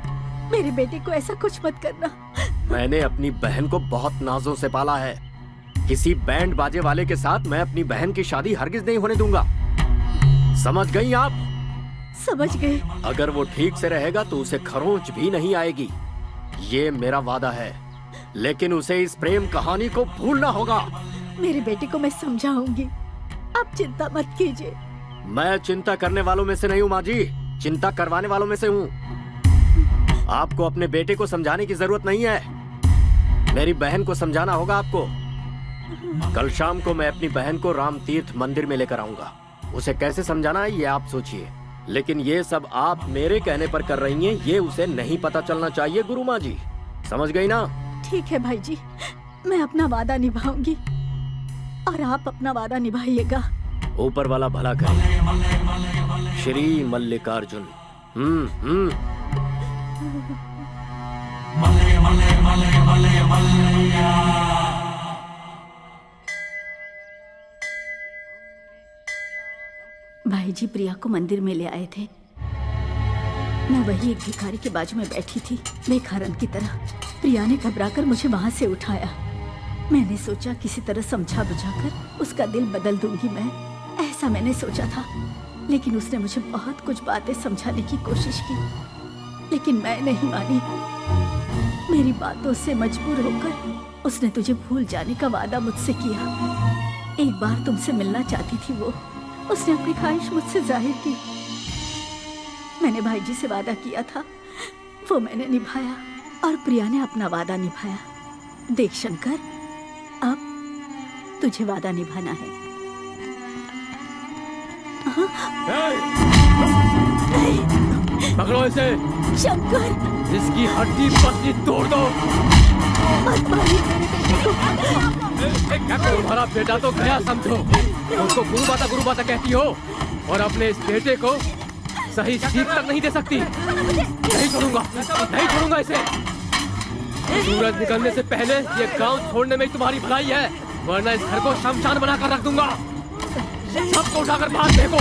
मेरे बेटे को ऐसा कुछ मत करना। मैंने अपनी बहन को बहुत नाजों से पाला है। किसी बैंड बाजे वाले के साथ मैं अपनी बहन की शादी हरगिज नहीं होने दूंगा। समझ गई आप? समझ गए। अगर वो ठीक से रहेगा तो उसे खरोंच भी नहीं आएगी, ये मेरा वादा है। लेकिन उसे इस प्रेम कहानी को भूलना होगा। मेरे बेटे को मैं समझाऊंगी, आप चिंता मत कीजिए। मैं चिंता करने वालों में से नहीं हूँ माँ जी, चिंता करवाने वालों में से हूँ। आपको अपने बेटे को समझाने की जरूरत नहीं है, मेरी बहन को समझाना होगा आपको। कल शाम को मैं अपनी बहन को राम तीर्थ मंदिर में लेकर आऊंगा। उसे कैसे समझाना है ये आप सोचिए, लेकिन ये सब आप मेरे कहने पर कर रही हैं, ये उसे नहीं पता चलना चाहिए गुरु माँ जी। समझ गई ना? ठीक है भाई जी, मैं अपना वादा निभाऊंगी और आप अपना वादा निभाइएगा। ऊपर वाला भला करे। श्री मल्लिकार्जुन। भाई जी प्रिया को मंदिर में ले आए थे। मैं वही एक भिखारी के बाजू में बैठी थी, बेखारन की तरह। प्रिया ने घबराकर मुझे वहां से उठाया। मैंने सोचा किसी तरह समझा बुझाकर उसका दिल बदल दूंगी मैं, ऐसा मैंने सोचा था। लेकिन उसने मुझे बहुत कुछ बातें समझाने की कोशिश की, लेकिन मैं नहीं मानी। मेरी बातों से मजबूर होकर उसने तुझे भूल जाने का वादा मुझसे किया। एक बार तुमसे मिलना चाहती थी वो, उसने अपनी ख्वाहिश मुझसे जाहिर की। मैंने भाई जी से वादा किया था, वो मैंने निभाया और प्रिया ने अपना वादा निभाया। देख शंकर, अब तुझे वादा निभाना है। पकड़ो इसे। शंकर, इसकी हड्डी पसली तोड़ दो। तुम्हारा बेटा तो गया समझो, उसको गुरु माता कहती हो और अपने इस बेटे को सही सीख तक नहीं दे सकती। नहीं छोड़ूंगा इसे। सूरज निकलने से पहले ये गांव छोड़ने में ही तुम्हारी भलाई है, वरना इस घर को शमशान बनाकर रख दूंगा। सबको उठाकर बाहर फेंको।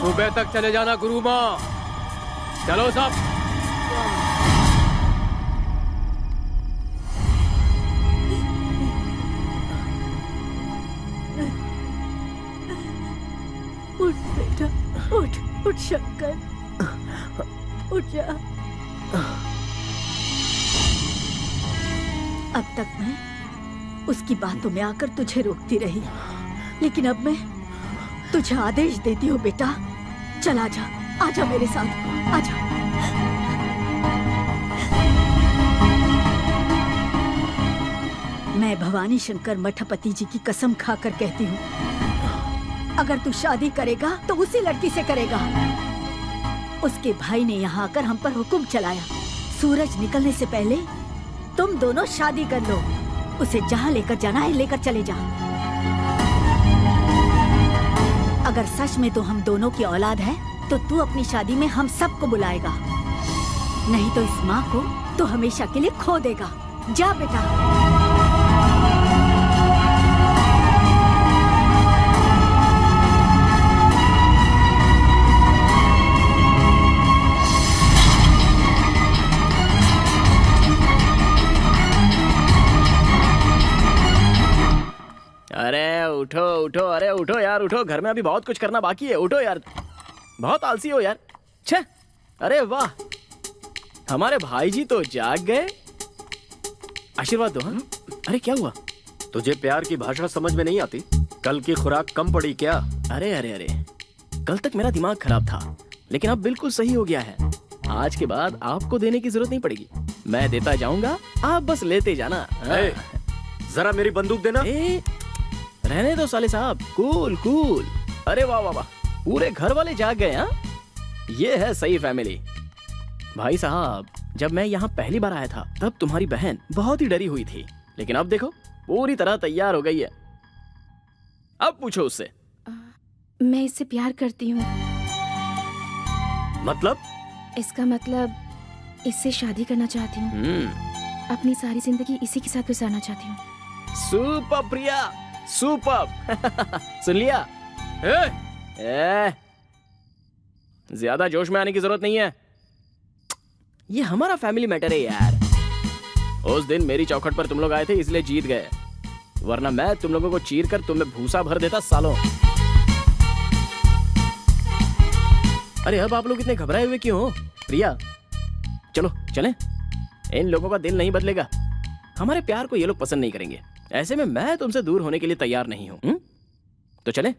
सुबह तक चले जाना गुरु माँ। चलो सब। उठ बेटा, उठ शंकर, उठ जा। अब तक मैं उसकी बातों में आकर तुझे रोकती रही, लेकिन अब मैं तुझे आदेश देती हूँ बेटा, चला जा, आजा मेरे साथ, आजा। मैं भवानी शंकर मठपति जी की कसम खाकर कहती हूँ, अगर तू शादी करेगा तो उसी लड़की से करेगा। उसके भाई ने यहाँ आकर हम पर हुक्म चलाया, सूरज निकलने से पहले तुम दोनों शादी कर लो। उसे जहाँ लेकर जाना है लेकर चले जा। अगर सच में तो हम दोनों की औलाद है तो तू अपनी शादी में हम सबको बुलाएगा, नहीं तो इस माँ को तो हमेशा के लिए खो देगा। जा बेटा। अरे उठो उठो, अरे उठो यार, उठो। घर में अभी बहुत कुछ करना बाकी है। उठो यार, बहुत आलसी हो यार। छे, अरे वाह, हमारे भाई जी तो जाग गए। आशीर्वाद दो। हाँ, अरे क्या हुआ? तुझे प्यार की भाषा समझ में नहीं आती? कल की खुराक कम पड़ी क्या? अरे अरे अरे, कल तक मेरा दिमाग खराब था, लेकिन अब बिल्कुल सही हो गया है। आज के बाद आपको देने की जरूरत नहीं पड़ेगी, मैं देता जाऊंगा, आप बस लेते जाना। जरा मेरी बंदूक देना। रहने दो साले साहब, कूल कूल। अरे वाह वाह वाह, पूरे घर वाले जाग गए। हाँ, ये है सही फैमिली। भाई साहब, जब मैं यहाँ पहली बार आया था तब तुम्हारी बहन बहुत ही डरी हुई थी, लेकिन अब देखो पूरी तरह तैयार हो गई है। अब पूछो उससे। मैं इससे प्यार करती हूँ। मतलब? इसका मतलब इससे शादी करना चाहती हूँ, अपनी सारी जिंदगी इसी के साथ गुजारना चाहती हूँ। सुपर प्रिया, सुपर। सुन लिया? ए, ज्यादा जोश में आने की जरूरत नहीं है। ये हमारा फैमिली मैटर है यार। उस दिन मेरी चौखट पर तुम लोग आए थे इसलिए जीत गए, वरना मैं तुम लोगों को चीर कर तुम्हें भूसा भर देता सालों। अरे अब आप लोग इतने घबराए हुए क्यों हो? प्रिया चलो चलें। इन लोगों का दिल नहीं बदलेगा, हमारे प्यार को ये लोग पसंद नहीं करेंगे। ऐसे में मैं तुमसे दूर होने के लिए तैयार नहीं हूं। तो चलें?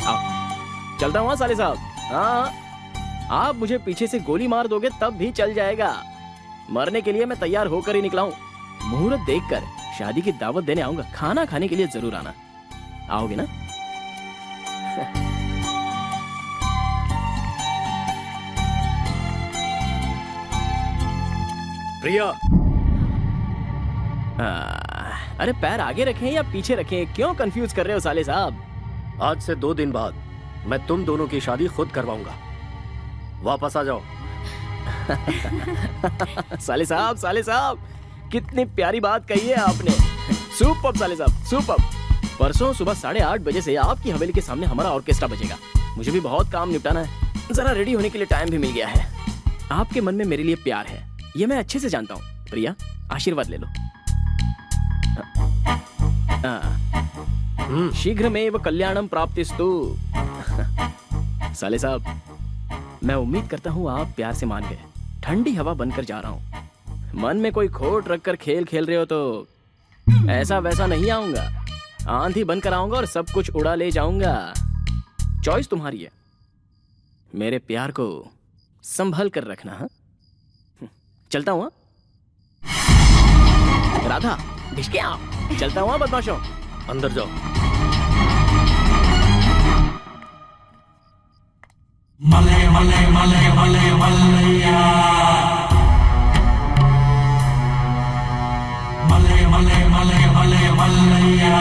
आओ चलता हूँ साले साहब। हाँ, आप मुझे पीछे से गोली मार दोगे तब भी चल जाएगा, मरने के लिए मैं तैयार होकर ही निकला हूँ। मुहूर्त देखकर शादी की दावत देने आऊंगा, खाना खाने के लिए जरूर आना। आओगे ना? प्रिया, अरे पैर आगे रखें या पीछे रखें? क्यों कंफ्यूज कर रहे हो साले साहब? आज से 2 दिन बाद मैं तुम दोनों की शादी खुद करवाऊंगा। वापस आ जाओ। साले साहब कितनी प्यारी बात कही है आपने। सुपर साले साहब, सुपर। परसों सुबह 8:30 बजे से आपकी हवेली के सामने हमारा ऑर्केस्ट्रा बजेगा। मुझे भी बहुत काम निपटाना है, जरा रेडी होने के लिए टाइम भी मिल गया है। आपके मन में मेरे लिए प्यार है, ये मैं अच्छे से जानता हूँ। प्रिया, आशीर्वाद ले लो। शीघ्रमेव कल्याणम प्राप्तिस्तु। साले साहब, मैं उम्मीद करता हूँ आप प्यार से मान गए। ठंडी हवा बनकर जा रहा हूँ। मन में कोई खोट रखकर खेल खेल रहे हो तो ऐसा वैसा नहीं आऊंगा, आंधी बनकर आऊंगा और सब कुछ उड़ा ले जाऊंगा। चॉइस तुम्हारी है, मेरे प्यार को संभल कर रखना। हाँ, चलता हूँ। राधा भिष्के आओ। चलता हूँ बदमाशों। अंदर जाओ। मले मले मले मले मलैया, मले मले मले मले मलैया।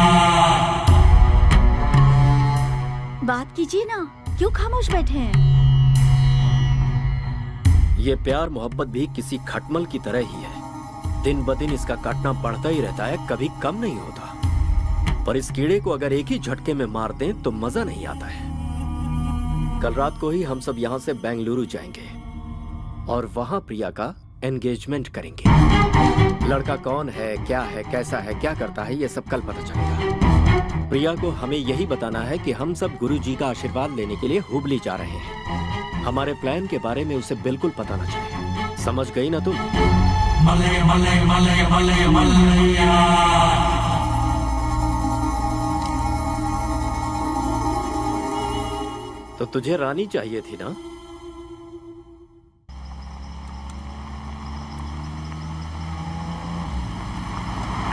बात कीजिए ना, क्यों खामोश बैठे हैं? ये प्यार मोहब्बत भी किसी खटमल की तरह ही है। दिन ब दिन इसका काटना बढ़ता ही रहता है, कभी कम नहीं होता। पर इस कीड़े को अगर एक ही झटके में मार दें तो मजा नहीं आता है। कल रात को ही हम सब यहाँ से बेंगलुरु जाएंगे और वहाँ प्रिया का एंगेजमेंट करेंगे। लड़का कौन है, क्या है, कैसा है, क्या करता है, ये सब कल पता चलेगा। प्रिया को हमें यही बताना है कि हम सब गुरुजी का आशीर्वाद लेने के लिए हुबली जा रहे हैं। हमारे प्लान के बारे में उसे बिल्कुल पता न चले। समझ गई ना तुम? मले मले मले मले मलैया। तो तुझे रानी चाहिए थी ना?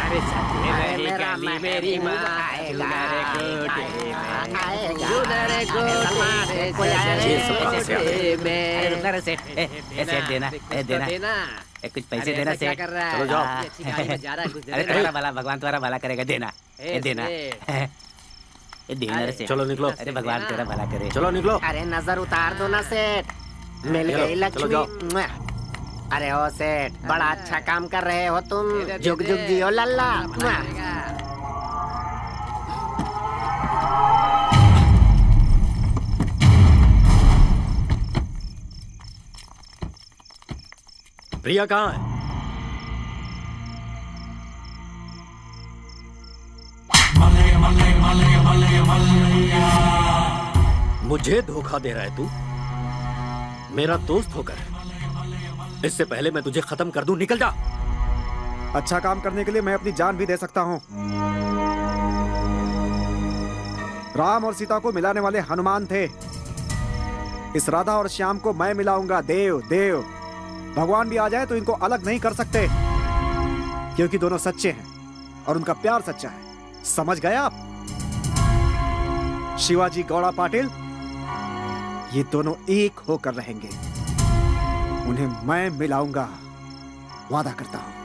अरे मेरी माँ देना कुछ पैसे देना सेठ। चलो जाओ। अरे तुम्हारा भला, भगवान तुम्हारा भला करेगा। देना देना देना रे सेठ। चलो निकलो। अरे भगवान तेरा भला करे। चलो निकलो। अरे नजर उतार दो ना सेठ, मिल गई लक्ष्मी। अरे ओ सेठ, बड़ा अच्छा काम कर रहे हो तुम। जुग जुग जियो लल्ला। प्रिया कहाँ है? मले मले मले मले मलैया। मुझे धोखा दे रहा है तू, मेरा दोस्त होकर। इससे पहले मैं तुझे खत्म कर दूं, निकल जा। अच्छा काम करने के लिए मैं अपनी जान भी दे सकता हूँ। राम और सीता को मिलाने वाले हनुमान थे, इस राधा और श्याम को मैं मिलाऊंगा। देव देव भगवान भी आ जाए तो इनको अलग नहीं कर सकते, क्योंकि दोनों सच्चे हैं और उनका प्यार सच्चा है। समझ गए आप? शिवाजी गौड़ा पाटिल, ये दोनों एक होकर रहेंगे। उन्हें मैं मिलाऊंगा, वादा करता हूं।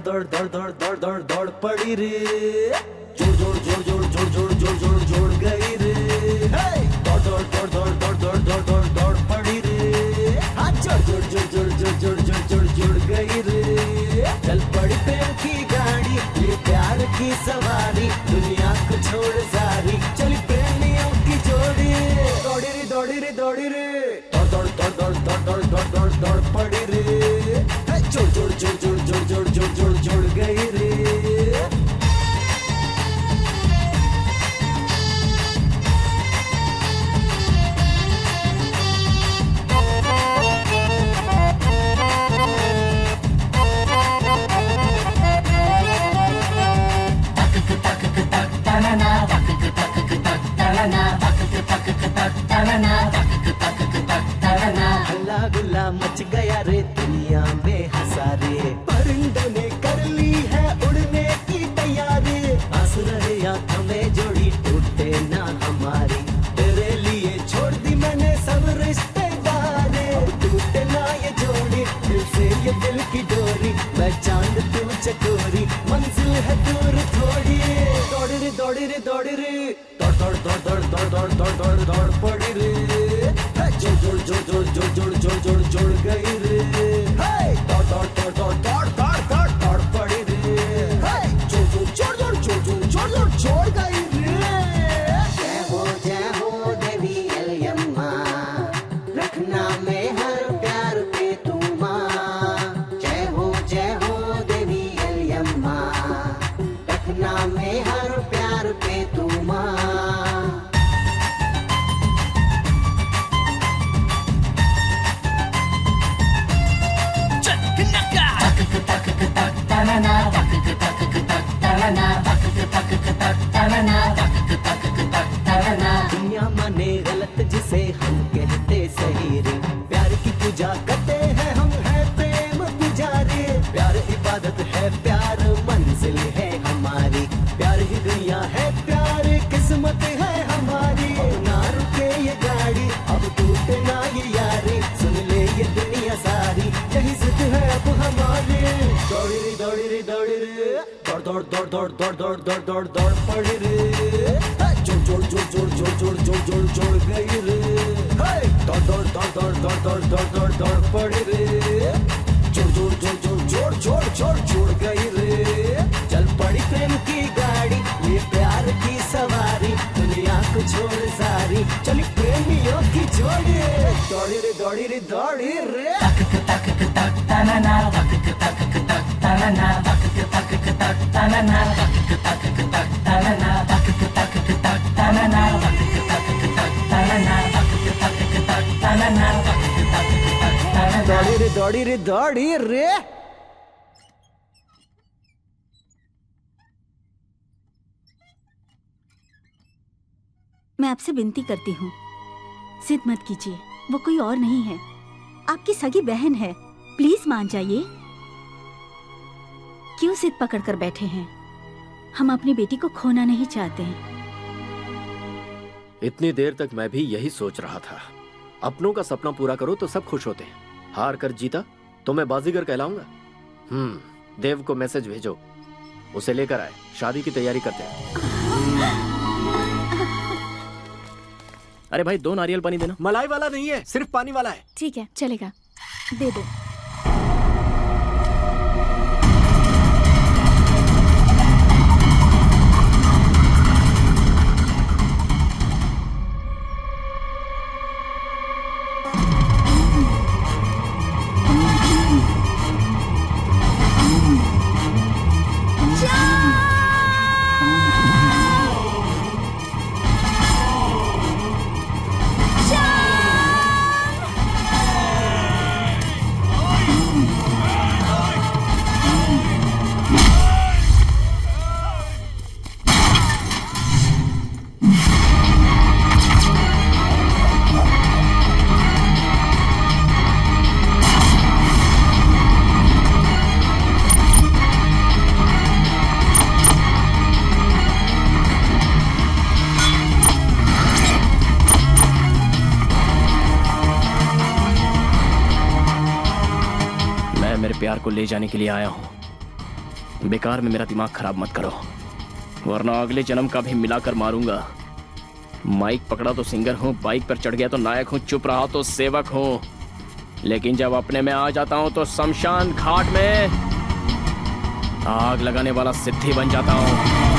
दौड़ दौड़ दौड़ दौड़ दौड़ दौड़ पड़ी रे जोड़ जोड़ जोड़ जोड़ जोड़ जोड़ जोड़ जोड़ जोड़ गई रे दौड़ दौड़ दौड़ दौड़ दौड़ दौड़ दौड़ दौड़ दौड़ पड़ी रे हाँ जोड़ जोड़ जोड़ जोड़ जोड़ जोड़ जोड़ जोड़ जोड़ गई रे चल पड़ी प्रेम की गाड़ी ये प्यार की सवारी दुनिया को छोड़ सारी चली प्रेमियों की जोड़ी दौड़ी रे दौड़ी रे दौड़ी रे दौड़ दौड़ दौड़ दौड़ दौड़ दौड़ दौड़ दौड़ पड़ी रे जोड़ जोड़ जोड़ जोड़ जोड़ जोड़ जोड़ जोड़ जोड़ गई रे हल्ला गुल्ला मच गया रे दुनिया में हंसारे परिंदों ने कर ली है उड़ने की तैयारी आस रहे आंखों में जोड़ी टूटे ना हमारी तेरे लिए छोड़ दी मैंने सब रिश्तेदारे अब टूटे ना ये जोड़ी दिल से ये दिल की डोरी मैं चांद तू चकोरी मंजिल है दूर थोड़ी दौड़ी रे दौड़ी रे दौड़ी रे दौड़ दौड़ दौड़ दौड़ दौड़ दौड़ दौड़ दौड़ दौड़ पड़ी रे जोड़ जोड़ जोड़ जोड़ जोड़ जोड़ जोड़ जोड़ जोड़ गई रे दौड़ दौड़ दौड़ दौड़ दौड़ दौड़ दौड़ दौड़ पड़ी रे जोड़ जोड़ जोड़ जोड़ जोड़ जोड़ जोड़ जोड़ जोड़ गई रे जय हो देवी एलियम्मा रखना में हर प्यार पे तू माँ जय हो देवी एलियम्मा रखना में हर प्यार पे तू माँ दुनिया माने गलत जिसे हम कहते सही रे प्यार की पूजा करते हैं हम है प्रेम पुजारी प्यार इबादत है प्यार मंजिल है हमारी प्यार ही दुनिया है प्यार किस्मत है हमारी ना रुके ये गाड़ी अब टूटे ना ये यारी सुन ले ये दुनिया सारी यही जिद है अब हमारी दौड़ी रे दौड़ी रे दौड़ी रे दौड़ दौड़ दौड़ दौड़ दौड़ दौड़ दौड़ दौड़ दौड़ पड़ी रे जोड़ जोड़ जोड़ जोड़ जोड़ जोड़ जोड़ जोड़ जोड़ गई रे दौड़ दौड़ दौड़ दौड़ दौड़ दौड़ दौड़ दौड़ दौड़ पड़ी रे जोड़ जोड़ जोड़ जोड़ जोड़ जोड़ जोड़ जोड़ गई रे चल पड़ी प्रेम की गाड़ी ये प्यार की सवारी दुनिया को छोड़ सारी चली प्रेमियों की जोड़ी दौड़ी रे दौड़ी रे दौड़ी रे दौड़ी रे दौड़ी रे मैं आपसे विनती करती हूँ जिद मत कीजिए वो कोई और नहीं है आपकी सगी बहन है प्लीज मान जाइए क्यों जिद पकड़ कर बैठे हैं हम अपनी बेटी को खोना नहीं चाहते हैं इतनी देर तक मैं भी यही सोच रहा था अपनों का सपना पूरा करो तो सब खुश होते हैं हार कर जीता तो मैं बाजीगर कहलाऊंगा देव को मैसेज भेजो उसे लेकर आए शादी की तैयारी करते हैं अरे भाई 2 नारियल पानी देना मलाई वाला नहीं है सिर्फ पानी वाला है ठीक है चलेगा दे दो प्यार को ले जाने के लिए आया हूं बेकार में मेरा दिमाग खराब मत करो, वरना अगले जन्म का भी मिलाकर मारूंगा। माइक पकड़ा तो सिंगर हूँ, बाइक पर चढ़ गया तो नायक हूँ, चुप रहा तो सेवक हूँ, लेकिन जब अपने में आ जाता हूँ तो शमशान घाट में आग लगाने वाला सिद्धि बन जाता हूँ।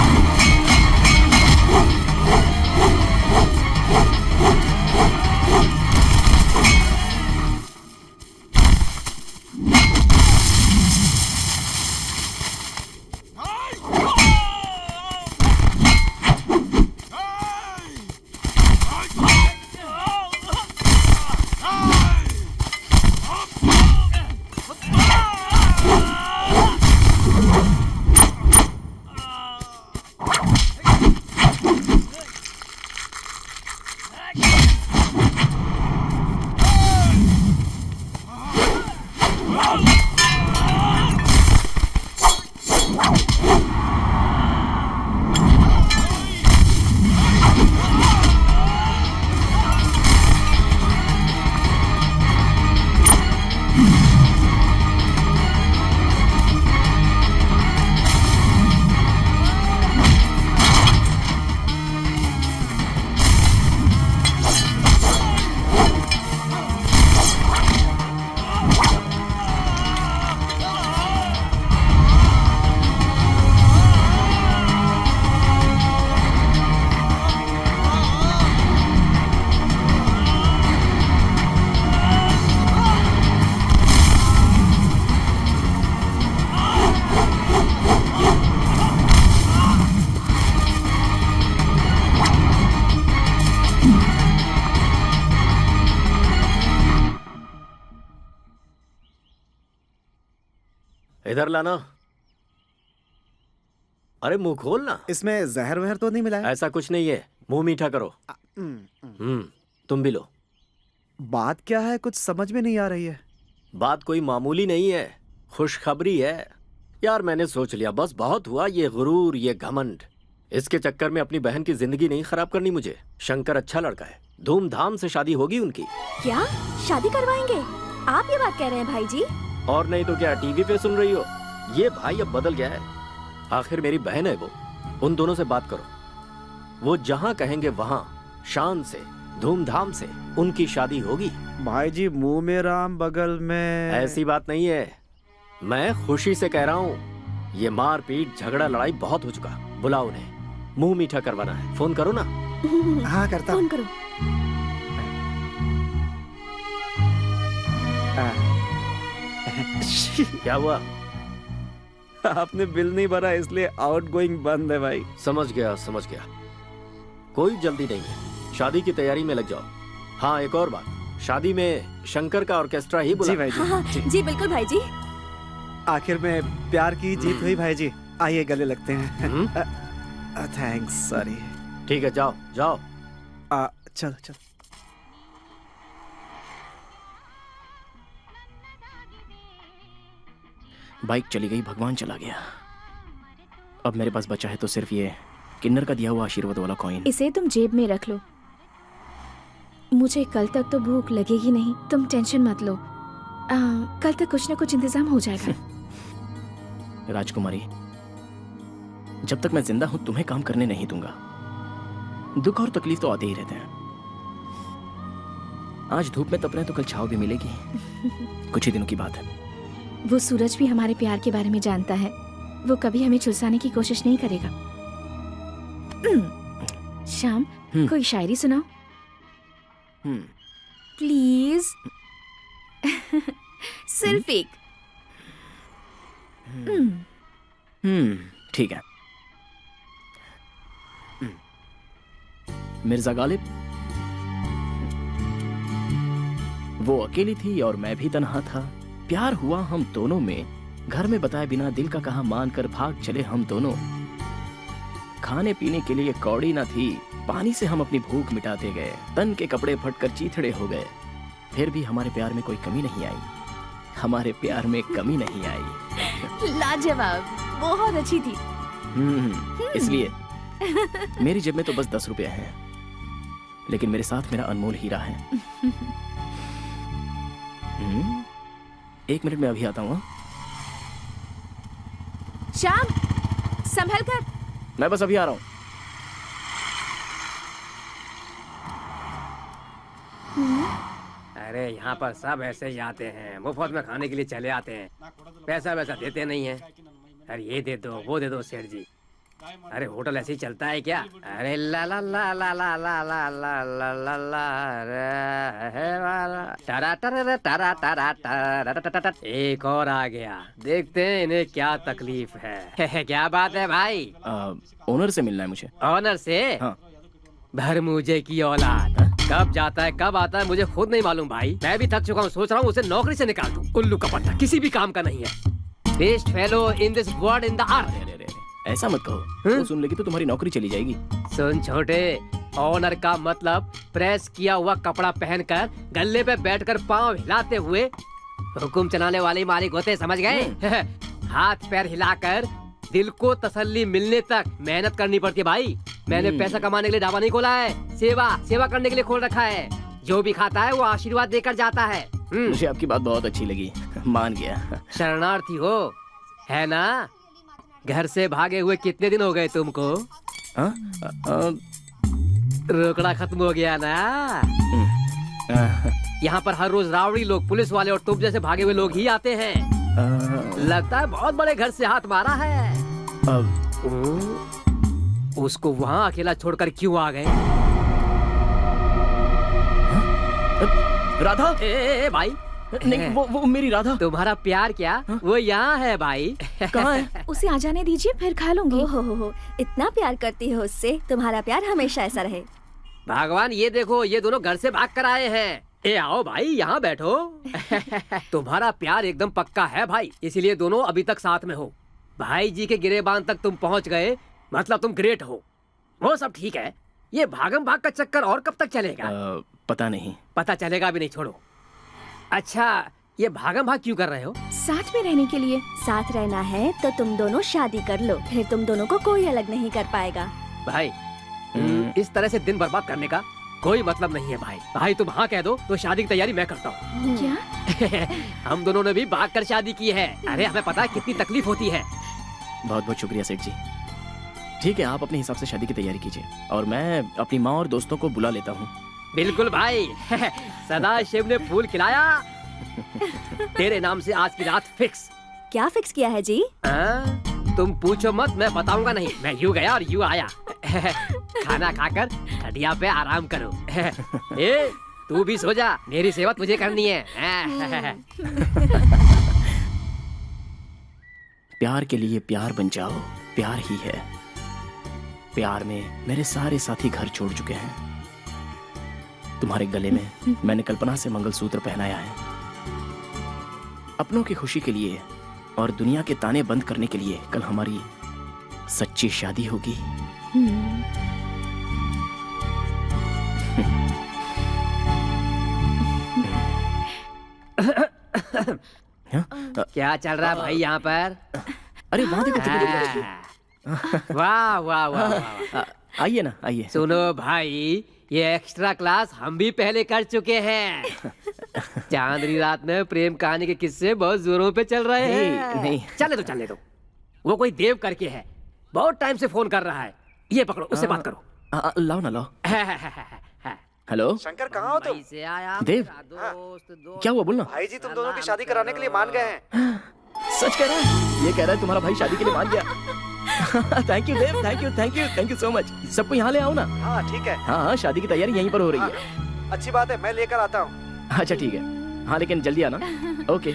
इधर लाना। अरे मुंह खोल ना। इसमें जहर वहर तो नहीं मिला है? ऐसा कुछ नहीं है, मुंह मीठा करो। तुम भी लो। बात क्या है, कुछ समझ में नहीं आ रही है। बात कोई मामूली नहीं है, खुशखबरी है यार। मैंने सोच लिया, बस बहुत हुआ ये गुरूर, ये घमंड। इसके चक्कर में अपनी बहन की जिंदगी नहीं खराब करनी मुझे। शंकर अच्छा लड़का है, धूमधाम से शादी होगी उनकी। क्या शादी करवाएंगे? आप ये बात कह रहे हैं भाई जी? और नहीं तो क्या, टीवी पे सुन रही हो? ये भाई अब बदल गया है। आखिर मेरी बहन है वो, उन दोनों से बात करो। वो जहाँ कहेंगे वहाँ शान से, धूमधाम से उनकी शादी होगी। भाई जी मुंह में राम बगल में। ऐसी बात नहीं है, मैं खुशी से कह रहा हूँ। ये मार पीट झगड़ा लड़ाई बहुत हो चुका। बुलाओ उन्हें, मुंह मीठा करवाना है। फोन करो ना। हाँ करता। फोन करो। क्या हुआ? आपने बिल नहीं भरा इसलिए आउटगोइंग बंद है भाई। समझ गया समझ गया, कोई जल्दी नहीं है, शादी की तैयारी में लग जाओ। हाँ एक और बात, शादी में शंकर का ऑर्केस्ट्रा ही बुला। जी भाई जी। हाँ, जी बिल्कुल भाई जी। आखिर में प्यार की जीत हुई भाई जी। आइए गले लगते हैं। Thanks, sorry. ठीक है जाओ जाओ। चलो चलो। बाइक चली गई, भगवान चला गया। अब मेरे पास बचा है तो सिर्फ ये किन्नर का दिया हुआ आशीर्वाद वाला कॉइन। इसे तुम जेब में रख लो। मुझे कल तक तो भूख लगेगी नहीं, तुम टेंशन मत लो। कल तक कुछ ना कुछ इंतजाम हो जाएगा। राजकुमारी, जब तक मैं जिंदा हूं तुम्हें काम करने नहीं दूंगा। दुख और तकलीफ तो आते ही रहते हैं। आज धूप में तप रहे तो कल छाव भी मिलेगी। कुछ ही दिनों की बात है। वो सूरज भी हमारे प्यार के बारे में जानता है। वो कभी हमें झुलसाने की कोशिश नहीं करेगा। शाम, कोई शायरी सुनाओ प्लीज। सिर्फ एक। ठीक है। मिर्जा गालिब, वो अकेली थी और मैं भी तन्हा था। प्यार हुआ हम दोनों में, घर में बताए बिना दिल का कहा मान कर भाग चले हम दोनों। खाने पीने के लिए कौड़ी न थी, पानी से हम अपनी भूख मिटाते गए। तन के कपड़े फटकर चीथड़े हो गए, फिर भी हमारे प्यार में कोई कमी नहीं आई। हमारे प्यार में कमी नहीं आई। लाजवाब, बहुत अच्छी थी। इसलिए मेरी जेब में तो बस 10 रुपए हैं, लेकिन मेरे साथ मेरा अनमोल हीरा है। 1 मिनट में अभी आता हूँ। श्याम, संभल कर। मैं बस अभी आ रहा हूँ। अरे यहाँ पर सब ऐसे ही आते हैं, मुफ्त में खाने के लिए चले आते हैं, पैसा वैसा देते नहीं है। अरे ये दे दो, वो दे दो सेठ जी। अरे होटल ऐसे ही चलता है क्या? अरे ला ला ला ला ला ला ला ला ला ला ला रे वाला ta-ra ta-ra ta-ra ta-ra ta-ra. एक और आ गया, देखते हैं इन्हें क्या तकलीफ है। क्या बात है भाई? ओनर से मिलना है मुझे। ऑनर से? हाँ। भरमूजे की औलाद, कब जाता है कब आता है मुझे खुद नहीं मालूम भाई। मैं भी थक चुका हूँ, सोच रहा हूँ उसे नौकरी से निकाल दूं। उल्लू का पट्टा, किसी भी काम का नहीं है। Best fellow in this world in the earth. ऐसा मत कहो, वो सुन लेगी तो तुम्हारी नौकरी चली जाएगी। सुन छोटे, ऑनर का मतलब प्रेस किया हुआ कपड़ा पहनकर गल्ले पे बैठकर पाँव हिलाते हुए हुकुम चलाने वाले मालिक होते, समझ गए? हाथ पैर हिलाकर दिल को तसल्ली मिलने तक मेहनत करनी पड़ती है भाई। मैंने पैसा कमाने के लिए ढाबा नहीं खोला है, सेवा करने के लिए खोल रखा है। जो भी खाता है वो आशीर्वाद देकर जाता है। मुझे आपकी बात बहुत अच्छी लगी, मान गया। शरणार्थी हो, है ना? घर से भागे हुए कितने दिन हो गए तुमको? रोकड़ा खत्म हो गया ना? यहाँ पर हर रोज रावड़ी लोग, पुलिस वाले और तुम जैसे भागे हुए लोग ही आते हैं। लगता है बहुत बड़े घर से हाथ मारा है। उसको वहाँ अकेला छोड़कर क्यों आ गए? राधा? ए भाई, नहीं, वो मेरी राधा। तुम्हारा प्यार क्या? वो यहाँ है भाई। कहाँ है? उसे आ जाने दीजिए, फिर खा लूंगी। हो, इतना प्यार करती हो उससे, तुम्हारा प्यार हमेशा ऐसा रहे। भगवान, ये देखो, ये दोनों घर से भाग कर आए हैं। ए आओ भाई, यहाँ बैठो। तुम्हारा प्यार एकदम पक्का है भाई, इसीलिए दोनों अभी तक साथ में हो। भाई जी के गिरेबान तक तुम पहुँच गए, मतलब तुम ग्रेट हो। वो सब ठीक है, ये भागम भाग का चक्कर और कब तक चलेगा? पता नहीं। पता चलेगा भी नहीं, छोड़ो। अच्छा, ये भागम भाग क्यों कर रहे हो? साथ में रहने के लिए। साथ रहना है तो तुम दोनों शादी कर लो, फिर तुम दोनों को कोई अलग नहीं कर पाएगा। भाई, इस तरह से दिन बर्बाद करने का कोई मतलब नहीं है भाई। भाई तुम हाँ कह दो तो शादी की तैयारी मैं करता हूँ। क्या? हम दोनों ने भी भाग कर शादी की है। अरे हमें पता है कितनी तकलीफ होती है। बहुत बहुत शुक्रिया सेठ जी। ठीक है, आप अपने हिसाब से शादी की तैयारी कीजिए और मैं अपनी माँ और दोस्तों को बुला लेता हूँ। बिल्कुल भाई। सदा शिव ने फूल खिलाया, तेरे नाम से आज की रात फिक्स। क्या फिक्स किया है जी? तुम पूछो मत, मैं बताऊंगा नहीं। मैं यूं गया और यूं आया। खाना खाकर खटिया पे आराम करो। ए, तू भी सो जा, मेरी सेवा तुझे करनी है। प्यार के लिए प्यार बन जाओ, प्यार ही है। प्यार में मेरे सारे साथी घर छोड़ चुके हैं। तुम्हारे गले में मैंने कल्पना से मंगलसूत्र पहनाया है। अपनों की खुशी के लिए और दुनिया के ताने बंद करने के लिए कल हमारी सच्ची शादी होगी। क्या चल रहा है भाई यहाँ पर? अरे वहाँ देखो। वाह वाह वाह। आइए ना, आइए। सुनो भाई, ये एक्स्ट्रा क्लास हम भी पहले कर चुके हैं। चांदनी रात में प्रेम कहानी के किस्से बहुत जोरों पे चल रहे हैं। नहीं। चलने दो। वो कोई देव करके है, बहुत टाइम से फोन कर रहा है। ये पकड़ो, उससे बात करो। लाओ ना, लाओ। हेलो शंकर, कहाँ हो तुम? से आया देव, क्या हुआ, बोलना। भाई जी तुम दोनों की शादी कराने के लिए मान गए हैं। सच कह रहा है? ये कह रहा है तुम्हारा भाई शादी के लिए मान गया। Thank you Dev, thank you so much. सबको यहाँ ले आओ ना। हाँ ठीक है। हाँ, शादी की तैयारी यहीं पर हो रही है। अच्छी बात है, मैं लेकर आता हूँ। अच्छा ठीक है, हाँ लेकिन जल्दी आना। ओके।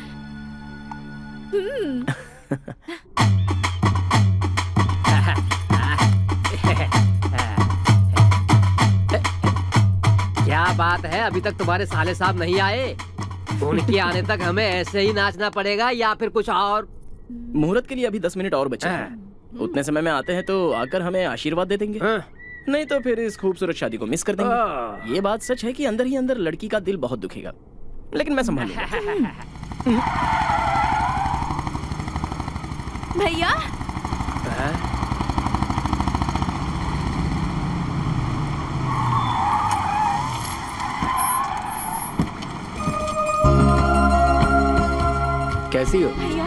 क्या बात है, अभी तक तुम्हारे साले साहब नहीं आए? उनके आने तक हमें ऐसे ही नाचना पड़ेगा या फिर कुछ और? मुहूर्त के लिए अभी 10 मिनट और बचे हैं। उतने समय में आते हैं तो आकर हमें आशीर्वाद दे देंगे। नहीं तो फिर इस खूबसूरत शादी को मिस कर देंगे। ये बात सच है कि अंदर ही अंदर लड़की का दिल बहुत दुखेगा, लेकिन मैं संभाल लूंगा। भैया, कैसी हो? भैया।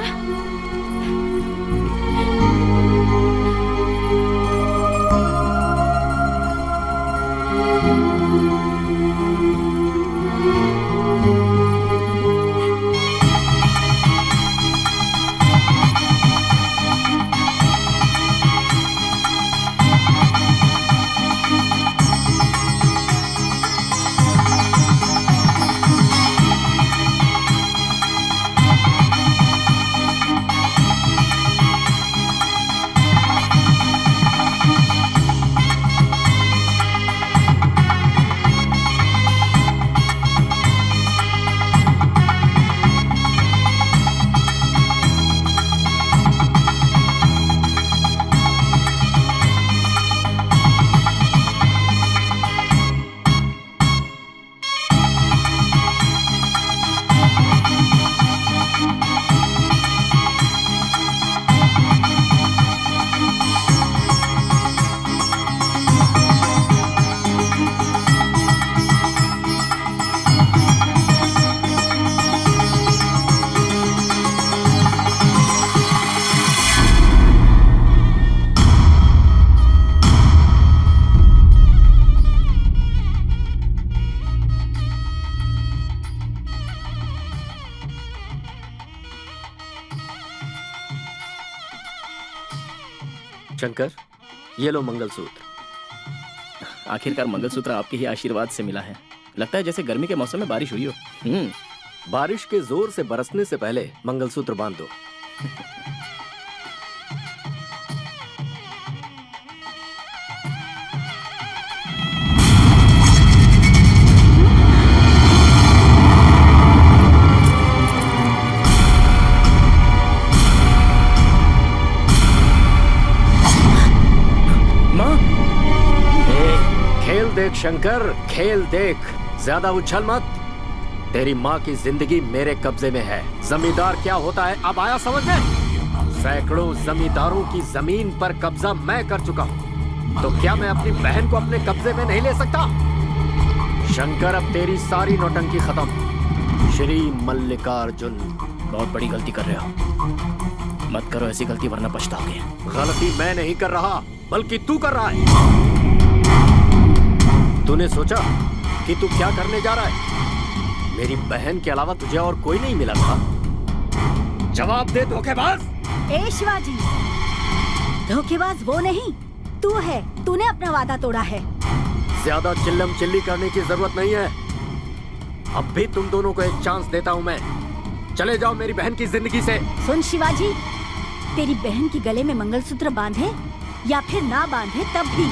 शंकर, ये लो मंगलसूत्र। आखिरकार मंगलसूत्र आपके ही आशीर्वाद से मिला है। लगता है जैसे गर्मी के मौसम में बारिश हुई हो। बारिश के जोर से बरसने से पहले मंगलसूत्र बांध दो। खेल देख शंकर, खेल देख, ज्यादा उछल मत। तेरी माँ की जिंदगी मेरे कब्जे में है। जमींदार क्या होता है अब आया समझ में? सैकड़ों जमींदारों की जमीन पर कब्जा मैं कर चुका हूँ, तो क्या मैं अपनी बहन को अपने कब्जे में नहीं ले सकता? शंकर, अब तेरी सारी नौटंकी खत्म। श्री मल्लिकार्जुन। बहुत बड़ी गलती कर रहे हो। मत करो ऐसी गलती वरना पछताओगे। गलती मैं नहीं कर रहा, बल्कि तू कर रहा है। तूने सोचा कि तू क्या करने जा रहा है? मेरी बहन के अलावा तुझे और कोई नहीं मिला था? जवाब दे धोखेबाज। ए शिवाजी, धोखेबाज वो नहीं, तू है। तूने अपना वादा तोड़ा है। ज्यादा चिल्लम चिल्ली करने की जरूरत नहीं है। अब भी तुम दोनों को एक चांस देता हूँ मैं। चले जाओ मेरी बहन की जिंदगी से। सुन शिवाजी, तेरी बहन की गले में मंगलसूत्र बांधे या फिर ना बांधे तब भी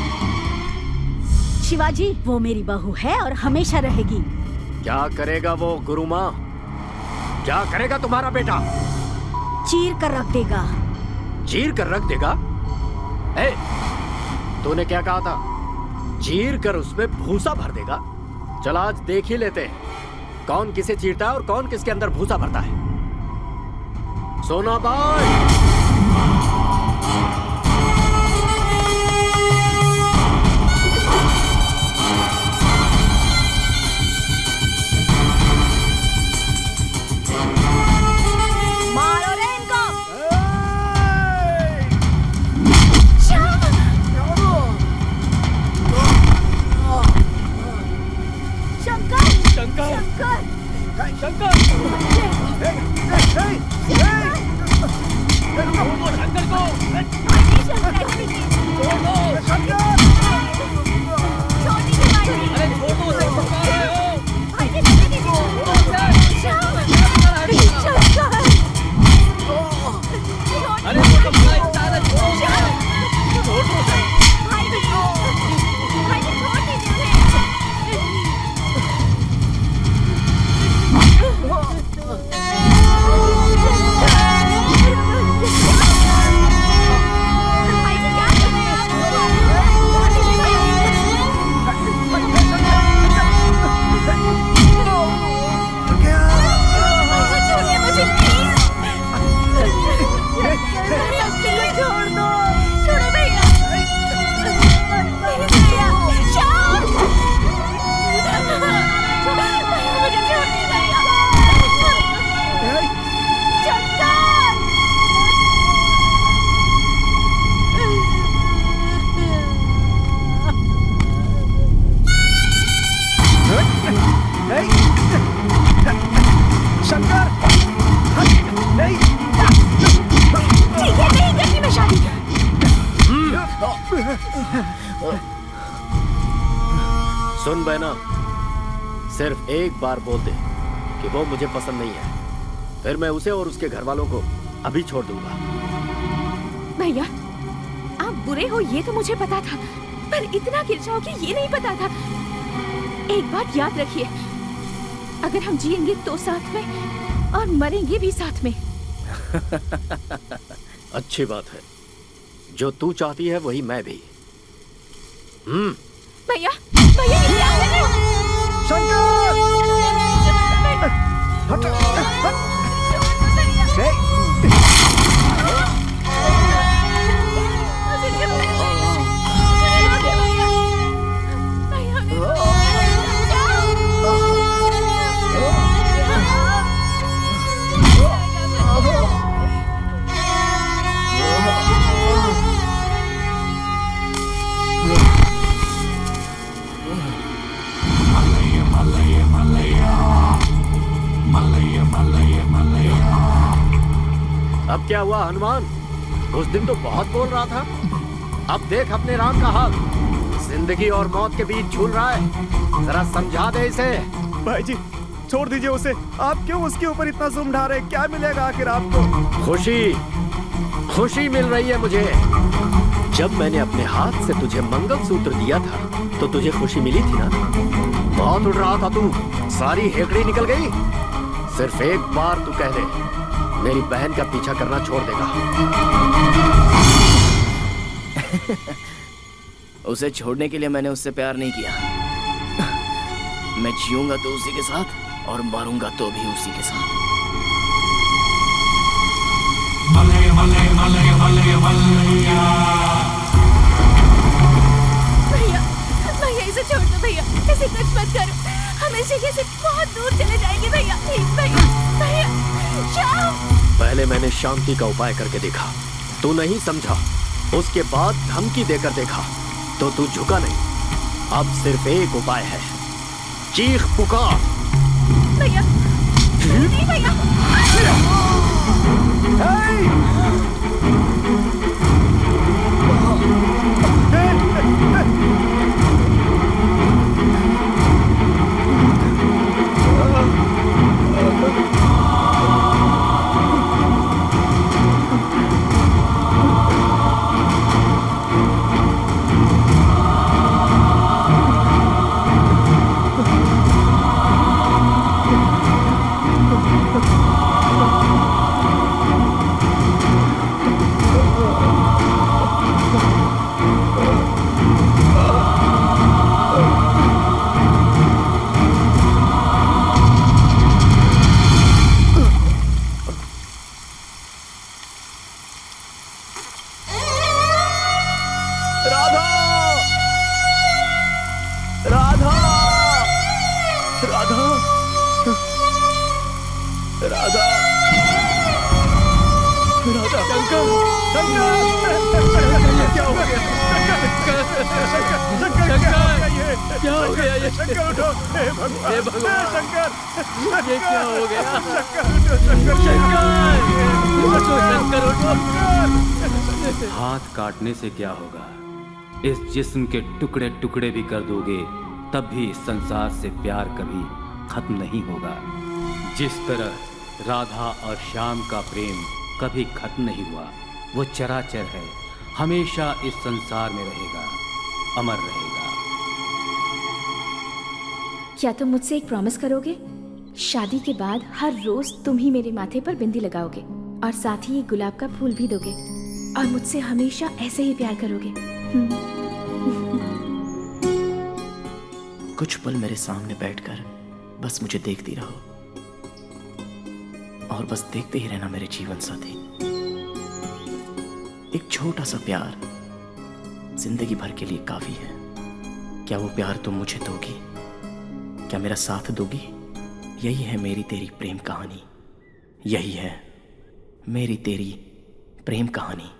शिवाजी, वो मेरी बहू है और हमेशा रहेगी। क्या करेगा वो गुरु माँ? क्या करेगा तुम्हारा बेटा? चीर कर रख देगा। चीर कर रख देगा? ए, तूने क्या कहा था? चीर कर उसमें भूसा भर देगा? चल आज देख ही लेते हैं कौन किसे चीरता है और कौन किसके अंदर भूसा भरता है। सोना बाई। सुन बहना, सिर्फ एक बार बोल दे कि वो मुझे पसंद नहीं है, फिर मैं उसे और उसके घर वालों को अभी छोड़ दूंगा। भैया, आप बुरे हो ये तो मुझे पता था, पर इतना गिर जाओगे ये नहीं पता था। एक बात याद रखिए, अगर हम जिएंगे तो साथ में और मरेंगे भी साथ में। अच्छी बात है, जो तू चाहती है वही मैं भी। भैया, भैया ये क्या कर रहे हो? अब क्या हुआ हनुमान? उस दिन तो बहुत बोल रहा था। अब देख अपने राम का हाल, जिंदगी और मौत के बीच झूल रहा है। जरा समझा दे इसे। भाई जी छोड़ दीजिए उसे, आप क्यों उसके ऊपर इतना जुल्म ढा रहे हैं? क्या मिलेगा आखिर आपको? खुशी मिल रही है मुझे। जब मैंने अपने हाथ से तुझे मंगलसूत्र दिया था तो तुझे खुशी मिली थी ना? बहुत उड़ रहा था तू, सारी हेकड़ी निकल गई। सिर्फ एक बार तू कह दे, मेरी बहन का पीछा करना छोड़ देगा। उसे छोड़ने के लिए मैंने उससे प्यार नहीं किया। मैं जीऊंगा तो उसी के साथ और मरूंगा तो भी उसी के साथ। भैया भैया इसे छोड़ दो भैया, इसे कुछ मत करो। हम इस जगह से बहुत दूर चले जाएंगे भैया, प्लीज भैया। भैया श्याम। पहले मैंने शांति का उपाय करके देखा, तू नहीं समझा। उसके बाद धमकी देकर देखा तो तू झुका नहीं। अब सिर्फ एक उपाय है, चीख पुकार। भैया नहीं भैया। हाथ काटने से क्या होगा? इस जिस्म के टुकड़े टुकड़े भी कर दोगे तब भी इस संसार से प्यार कभी खत्म नहीं होगा। जिस तरह राधा और श्याम का प्रेम कभी खत्म नहीं हुआ, वो चराचर है, हमेशा इस संसार में रहेगा, अमर रहेगा। क्या तुम मुझसे एक प्रॉमिस करोगे? शादी के बाद हर रोज तुम ही मेरे माथे पर बिंदी लगाओगे और साथ ही एक गुलाब का फूल भी दोगे और मुझसे हमेशा ऐसे ही प्यार करोगे। कुछ पल मेरे सामने बैठकर बस मुझे देखती रहो और बस देखते ही रहना मेरे जीवन साथी। एक छोटा सा प्यार जिंदगी भर के लिए काफी है। क्या वो प्यार तुम मुझे दोगी? क्या मेरा साथ दोगी? यही है मेरी तेरी प्रेम कहानी, यही है मेरी तेरी प्रेम कहानी।